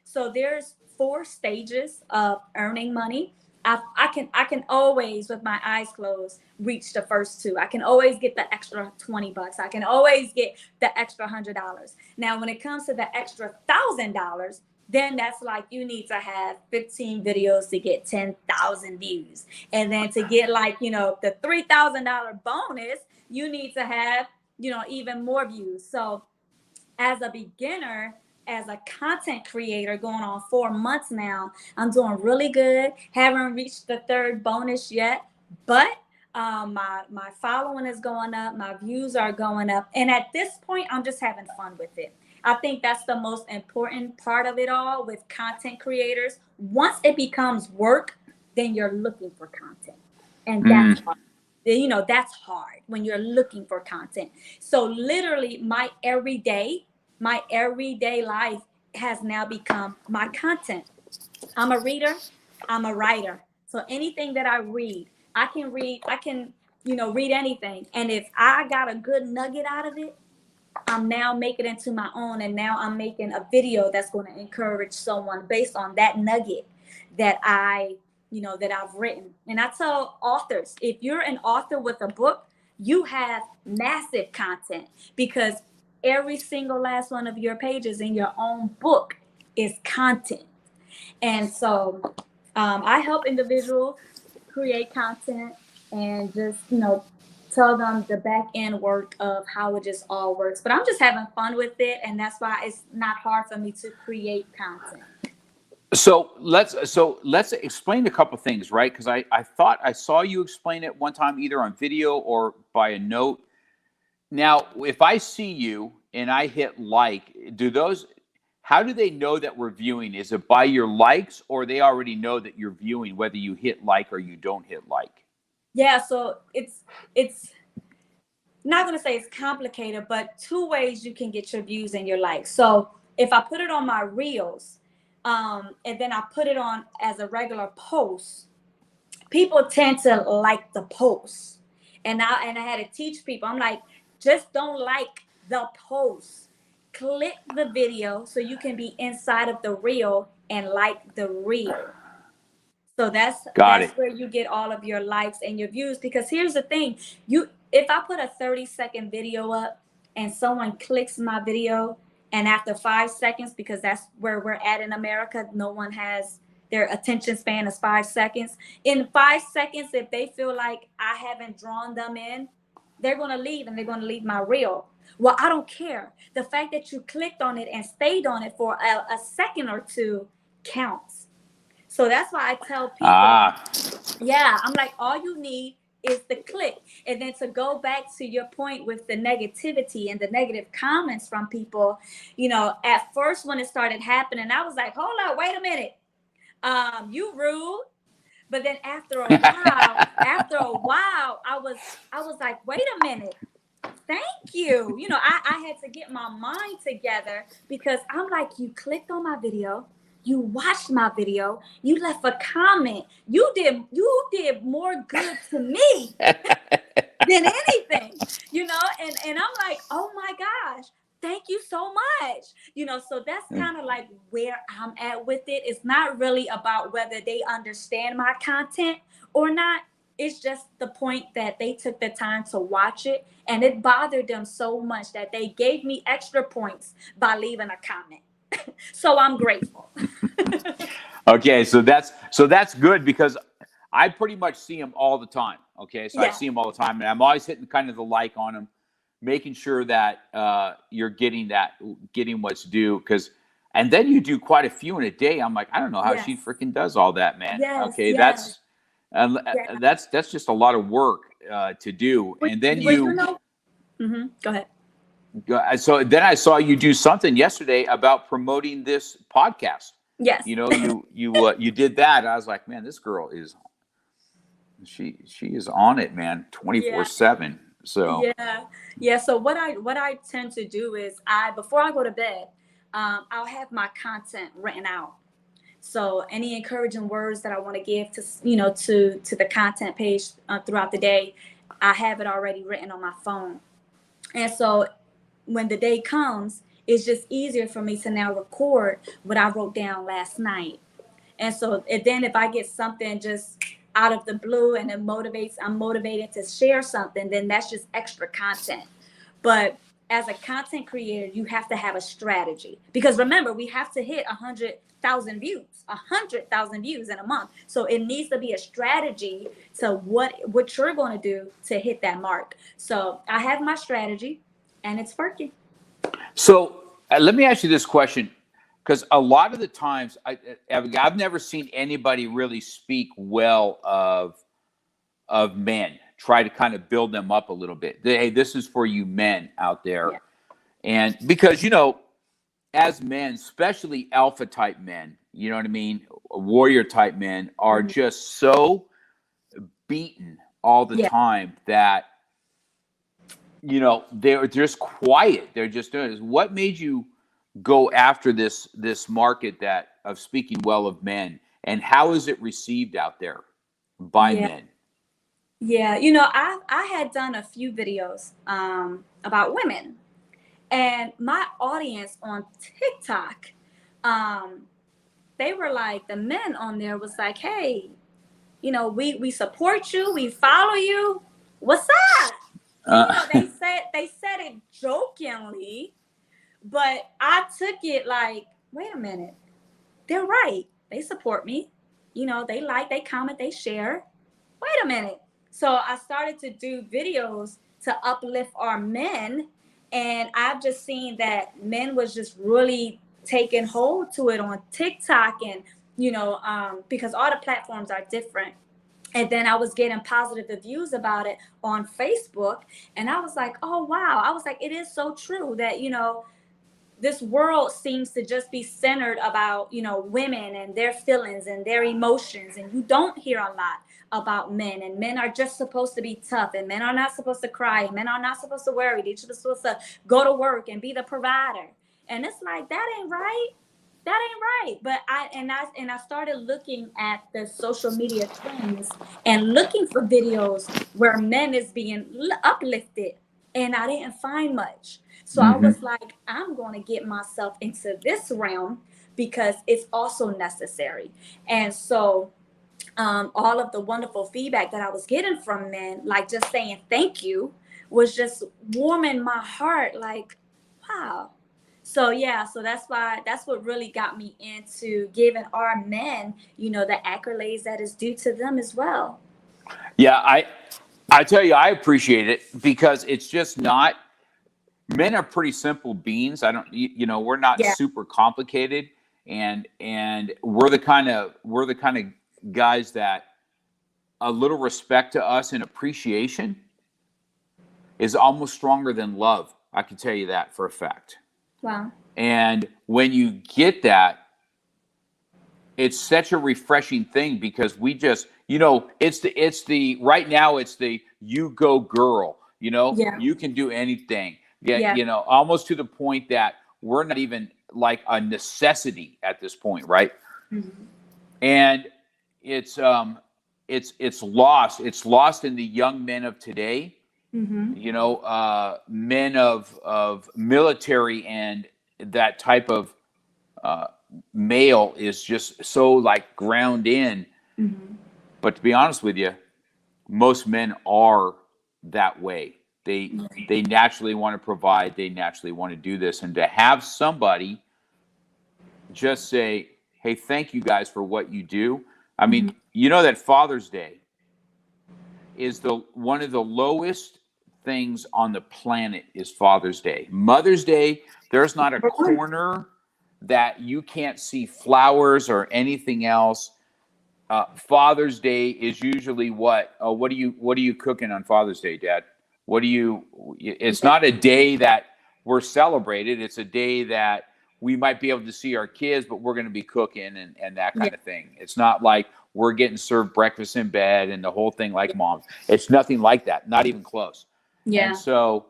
So there's 4 stages of earning money. I can always, with my eyes closed, reach the first 2. I can always get the extra $20. I can always get the extra $100. Now, when it comes to the extra $1,000, then that's like you need to have 15 videos to get 10,000 views. And then to get like, you know, the $3,000 bonus, you need to have, you know, even more views. So as a beginner, as a content creator going on 4 months now, I'm doing really good. Haven't reached the 3rd bonus yet, but my following is going up, my views are going up. And at this point, I'm just having fun with it. I think that's the most important part of it all with content creators. Once it becomes work, then you're looking for content. And that's hard. You know, that's hard when you're looking for content. So literally my everyday life has now become my content. I'm a reader, I'm a writer. So anything that I read, I can, you know, read anything. And if I got a good nugget out of it, I'm now making it into my own. And now I'm making a video that's going to encourage someone based on that nugget that that I've written. And I tell authors, if you're an author with a book, you have massive content, because every single last one of your pages in your own book is content. And so I help individuals create content and just, you know, tell them the back end work of how it just all works. But I'm just having fun with it. And that's why it's not hard for me to create content. So let's explain a couple things, right? Because I thought I saw you explain it one time, either on video or by a note. Now, if I see you and I hit like, how do they know that we're viewing? Is it by your likes, or they already know that you're viewing whether you hit like or you don't hit like? Yeah, so it's not going to say it's complicated, but 2 ways you can get your views and your likes. So if I put it on my reels, and then I put it on as a regular post, people tend to like the post. And I had to teach people, I'm like, just don't like the post. Click the video so you can be inside of the reel and like the reel. So that's where you get all of your likes and your views. Because here's the thing, if I put a 30-second video up and someone clicks my video, and after 5 seconds, because that's where we're at in America, no one has their attention span is 5 seconds. In 5 seconds, if they feel like I haven't drawn them in, they're going to leave, and they're going to leave my reel. Well, I don't care. The fact that you clicked on it and stayed on it for a second or 2 counts. So that's why I tell people, yeah, I'm like, all you need is the click. And then to go back to your point with the negativity and the negative comments from people, you know, at first when it started happening, I was like, hold on, wait a minute. You rude. But then after a while, I was like, wait a minute. Thank you. You know, I had to get my mind together, because I'm like, you clicked on my video, you watched my video, you left a comment. You did more good to me than anything, you know, and I'm like, oh my gosh, thank you so much. You know, so that's kind of like where I'm at with it. It's not really about whether they understand my content or not. It's just the point that they took the time to watch it, and it bothered them so much that they gave me extra points by leaving a comment. So I'm grateful. Okay, so that's good because I pretty much see them all the time. Okay, so I Yeah. see them all the time, and I'm always hitting kind of the like on them, making sure that you're getting what's due. And then you do quite a few in a day. I'm like, I don't know how she Yes. freaking does all that, man. Yes. Okay, Yes. Yeah. that's just a lot of work to do. And then Well, you know. Go ahead. so then I saw you do something yesterday about promoting this podcast. Yes. You know, you did that. I was like, man, this girl is she is on it, man, Yeah. 24/7. So Yeah. Yeah. So what I tend to do is before I go to bed, I'll have my content written out. So any encouraging words that I want to give to to the content page throughout the day, I have it already written on my phone. And so when the day comes, it's just easier for me to now record what I wrote down last night. And so and then if I get something just out of the blue and I'm motivated to share something, then that's just extra content. But as a content creator, you have to have a strategy because remember, we have to hit 100,000 views in a month. So it needs to be a strategy to what you're going to do to hit that mark. So I have my strategy and it's working. so let me ask you this question, because a lot of the times I've never seen anybody really speak well of men. Try to kind of build them up a little bit. Hey, this is for you men out there, Yeah. and because as men, especially alpha type men, you know what I mean, warrior type men are Mhm. just so beaten all the Yeah. time that they're just quiet. They're just doing this. What made you go after this market that of speaking well of men, and how is it received out there by Yeah. men? Yeah. I had done a few videos about women. And my audience on TikTok, um, they were like, the men on there was like, hey, we support you, we follow you. What's up? And Uh, they said it jokingly, but I took it like, wait a minute, they're right. They support me. They like, they comment, they share. Wait a minute. So I started to do videos to uplift our men. And I've just seen that men was just really taking hold to it on TikTok and, because all the platforms are different. And then I was getting positive reviews about it on Facebook. And I was like, oh, wow. I was like, it is so true that, this world seems to just be centered about women and their feelings and their emotions, and you don't hear a lot about men. And men are just supposed to be tough, and men are not supposed to cry, and men are not supposed to worry. They're just supposed to go to work and be the provider. And it's like, that ain't right. That ain't right. But I started looking at the social media trends and looking for videos where men is being uplifted, and I didn't find much. So I mhm. was like, I'm going to get myself into this realm because it's also necessary. And so all of the wonderful feedback that I was getting from men, like just saying thank you, was just warming my heart. Like, wow. So yeah, so that's what really got me into giving our men, the accolades that is due to them as well. Yeah, I tell you, I appreciate it because it's just not. Men are pretty simple beings. I don't, we're not Yeah. super complicated, and we're the kind of guys that a little respect to us and appreciation is almost stronger than love. I can tell you that for a fact. Wow. And when you get that, it's such a refreshing thing because we just, it's the right now it's the you go girl, Yeah. you can do anything. Yeah, Yeah. almost to the point that we're not even like a necessity at this point, right? Mhm. And it's lost in the young men of today, Mhm. men of military, and that type of uh, male is just so like ground in. Mhm. But to be honest with you, most men are that way. They naturally want to provide. They naturally want to do this, and to have somebody just say, hey, thank you guys for what you do. I mean, you know that Father's Day is one of the lowest things on the planet is Father's Day. Mother's Day, there's not a corner that you can't see flowers or anything else. Father's Day is usually what? What are you cooking on Father's Day, Dad? It's not a day that we're celebrated. It's a day that we might be able to see our kids, but we're going to be cooking and that kind of thing. It's not like we're getting served breakfast in bed and the whole thing like moms. It's nothing like that. Not even close. Yeah. And so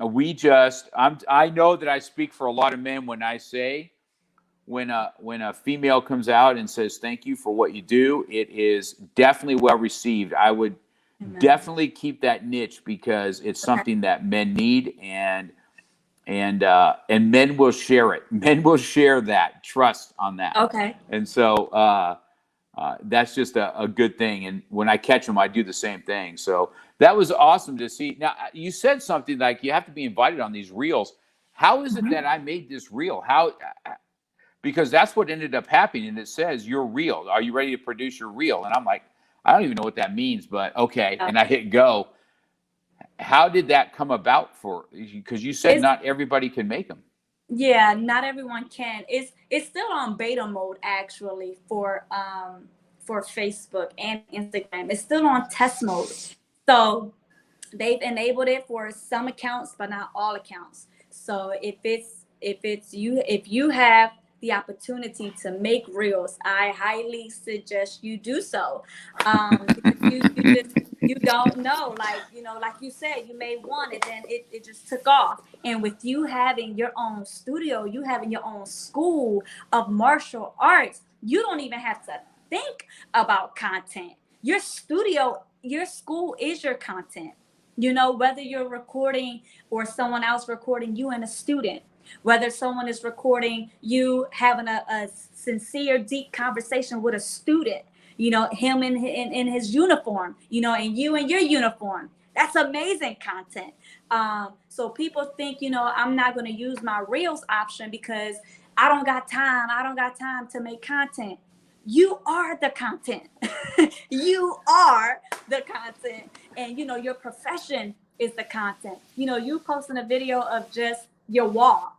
I know that I speak for a lot of men when I say, when a female comes out and says thank you for what you do, it is definitely well received. I would definitely keep that niche because it's something that men need, and men will share it. Men will share that trust on that. Okay. And so that's just a good thing. And when I catch them, I do the same thing. So that was awesome to see. Now you said something like you have to be invited on these reels. How is it that I made this reel? Because that's what ended up happening. And it says, you're real. Are you ready to produce your reel? And I'm like, I don't even know what that means, but okay. And I hit go. How did that come about because you said not everybody can make them. Yeah, not everyone can. It's still on beta mode actually for Facebook and Instagram. It's still on test mode. So they've enabled it for some accounts, but not all accounts. So if you have the opportunity to make reels, I highly suggest you do so. You don't know, like you said, you made one and then it just took off. And with you having your own studio, you having your own school of martial arts, you don't even have to think about content. Your studio, your school is your content. Whether you're recording or someone else recording you and a student, whether someone is recording you having a sincere, deep conversation with a student, him in his uniform, and you in your uniform. That's amazing content. So people think, I'm not going to use my Reels option because I don't got time. I don't got time to make content. You are the content. You are the content. And, your profession is the content. You posting a video of just your wall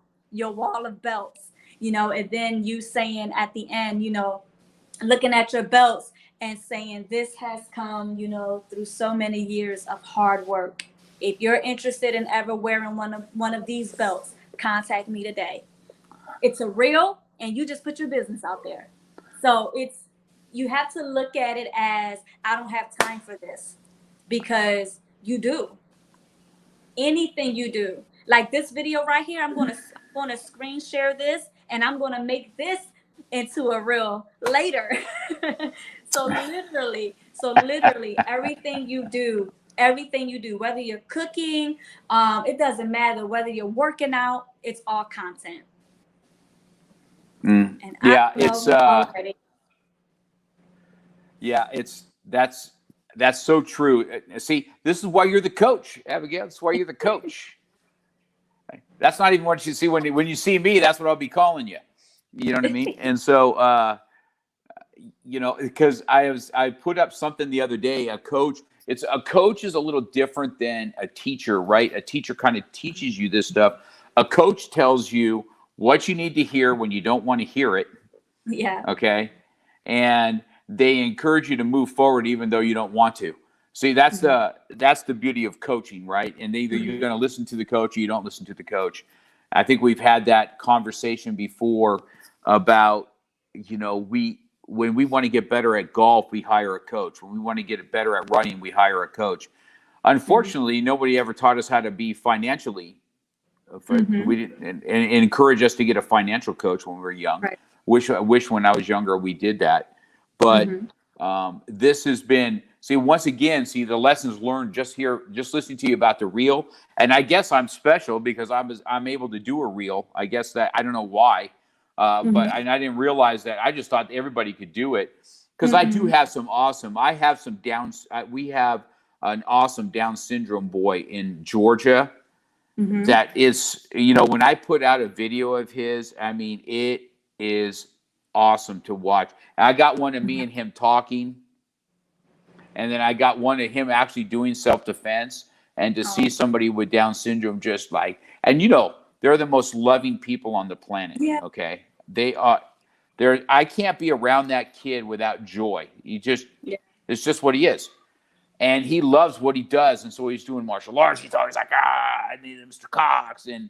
of belts, and then you saying at the end, looking at your belts and saying this has come, through so many years of hard work. If you're interested in ever wearing one of these belts, contact me today. It's a reel, and you just put your business out there. So you have to look at it as, I don't have time for this, because you do. Anything you do, like this video right here, I'm going to screen share this, and I'm going to make this into a reel later. So literally everything you do, whether you're cooking, it doesn't matter, whether you're working out, it's all content. And that's so true. See, this is why you're the coach, Abigail. That's why you're the coach. That's not even what you see when you see me. That's what I'll be calling you. You know what I mean? And so, because I put up something the other day. A coach is a little different than a teacher, right? A teacher kind of teaches you this stuff. A coach tells you what you need to hear when you don't want to hear it. Yeah. Okay. And they encourage you to move forward even though you don't want to. See, that's the beauty of coaching, right? And either you're going to listen to the coach or you don't listen to the coach. I think we've had that conversation before about, when we want to get better at golf, we hire a coach. When we want to get better at running, we hire a coach. Unfortunately, nobody ever taught us how to be financially. We didn't and encourage us to get a financial coach when we were young. Right. I wish when I was younger we did that. But this has been, once again, the lessons learned just listening to you about the reel. And I guess I'm special because I'm able to do a reel. I guess that, I don't know why, but I didn't realize that. I just thought everybody could do it because I do have we have an awesome Down syndrome boy in Georgia. That is, when I put out a video of his, I mean, it is awesome to watch. And I got one of me and him talking, and then I got one of him actually doing self-defense. And to see somebody with Down syndrome just like, and they're the most loving people on the planet. Yeah. Okay, they are. I can't be around that kid without joy. It's just what he is. And he loves what he does. And so he's doing martial arts. He's always like, I need Mr. Cox. And,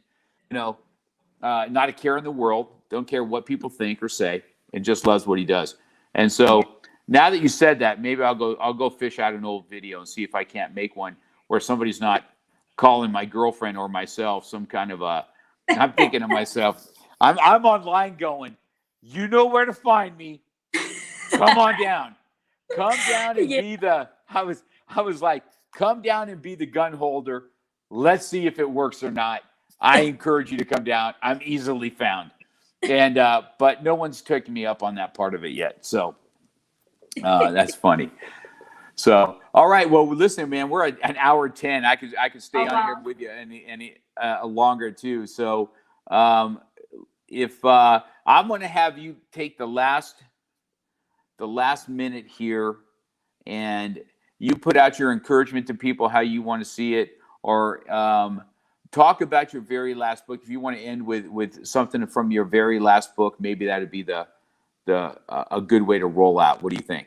not a care in the world. Don't care what people think or say. And just loves what he does. And so now that you said that, maybe I'll go fish out an old video and see if I can't make one where somebody's not calling my girlfriend or myself some kind of I'm thinking to myself, I'm online going, you know where to find me. Come on down. Come down and be I was like, come down and be the gun holder. Let's see if it works or not. I encourage you to come down. I'm easily found. And but no one's taken me up on that part of it yet. So that's funny. So all right, well listen, man, we're at an hour 10. I could stay on here with you any longer too. So if I'm going to have you take the last minute here, and you put out your encouragement to people, how you want to see it, or talk about your very last book. If you want to end with something from your very last book, maybe that'd be a good way to roll out. What do you think?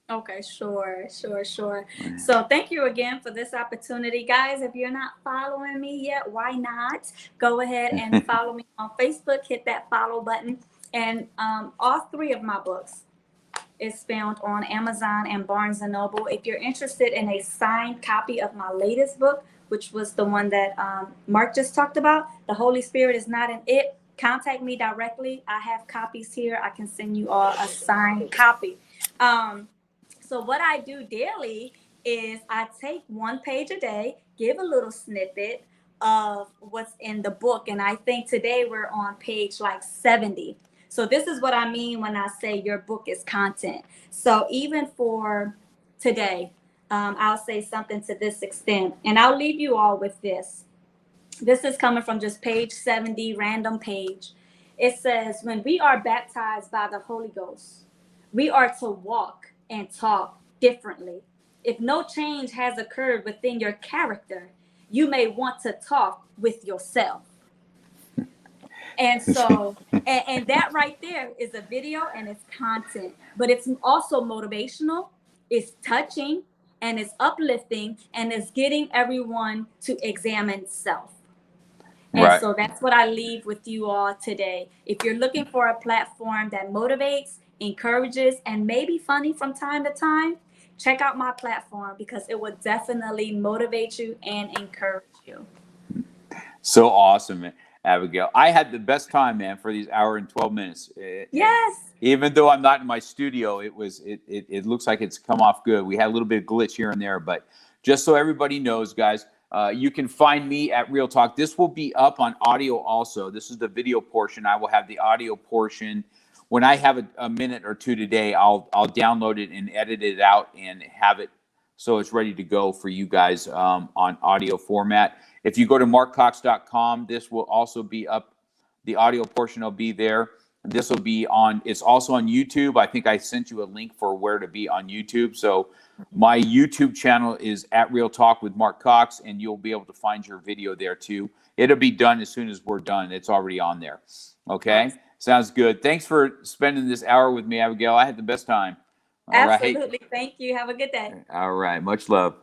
Okay, sure. So thank you again for this opportunity. Guys, if you're not following me yet, why not? Go ahead and follow me on Facebook, hit that follow button. And all 3 of my books is found on Amazon and Barnes & Noble. If you're interested in a signed copy of my latest book, which was the one that Mark just talked about, The Holy Spirit is Not an It, contact me directly. I have copies here. I can send you all a signed copy. So what I do daily is I take 1 page a day, give a little snippet of what's in the book. And I think today we're on page like 70. So this is what I mean when I say your book is content. So even for today, I'll say something to this extent, and I'll leave you all with this. This is coming from just page 70, random page. It says, when we are baptized by the Holy Ghost, we are to walk and talk differently. If no change has occurred within your character, you may want to talk with yourself. And so, and that right there is a video and it's content, but it's also motivational, it's touching, and it's uplifting, and it's getting everyone to examine self. And so that's what I leave with you all today. If you're looking for a platform that motivates, encourages, and maybe funny from time to time, check out my platform, because it will definitely motivate you and encourage you. So awesome, man. Abigail, I had the best time, man, for these hour and 12 minutes. Yes. Even though I'm not in my studio, it looks like it's come off good. We had a little bit of glitch here and there, but just so everybody knows, guys, you can find me at Real Talk. This will be up on audio also. This is the video portion. I will have the audio portion. When I have a minute or two today, I'll download it and edit it out and have it so it's ready to go for you guys on audio format. If you go to markcox.com, this will also be up. The audio portion will be there. This will be on, it's also on YouTube. I think I sent you a link for where to be on YouTube. So my YouTube channel is at Real Talk with Mark Cox, and you'll be able to find your video there too. It'll be done as soon as we're done. It's already on there. Okay? Sounds good. Thanks for spending this hour with me, Abigail. I had the best time. All Absolutely. Right. Thank you. Have a good day. All right. Much love.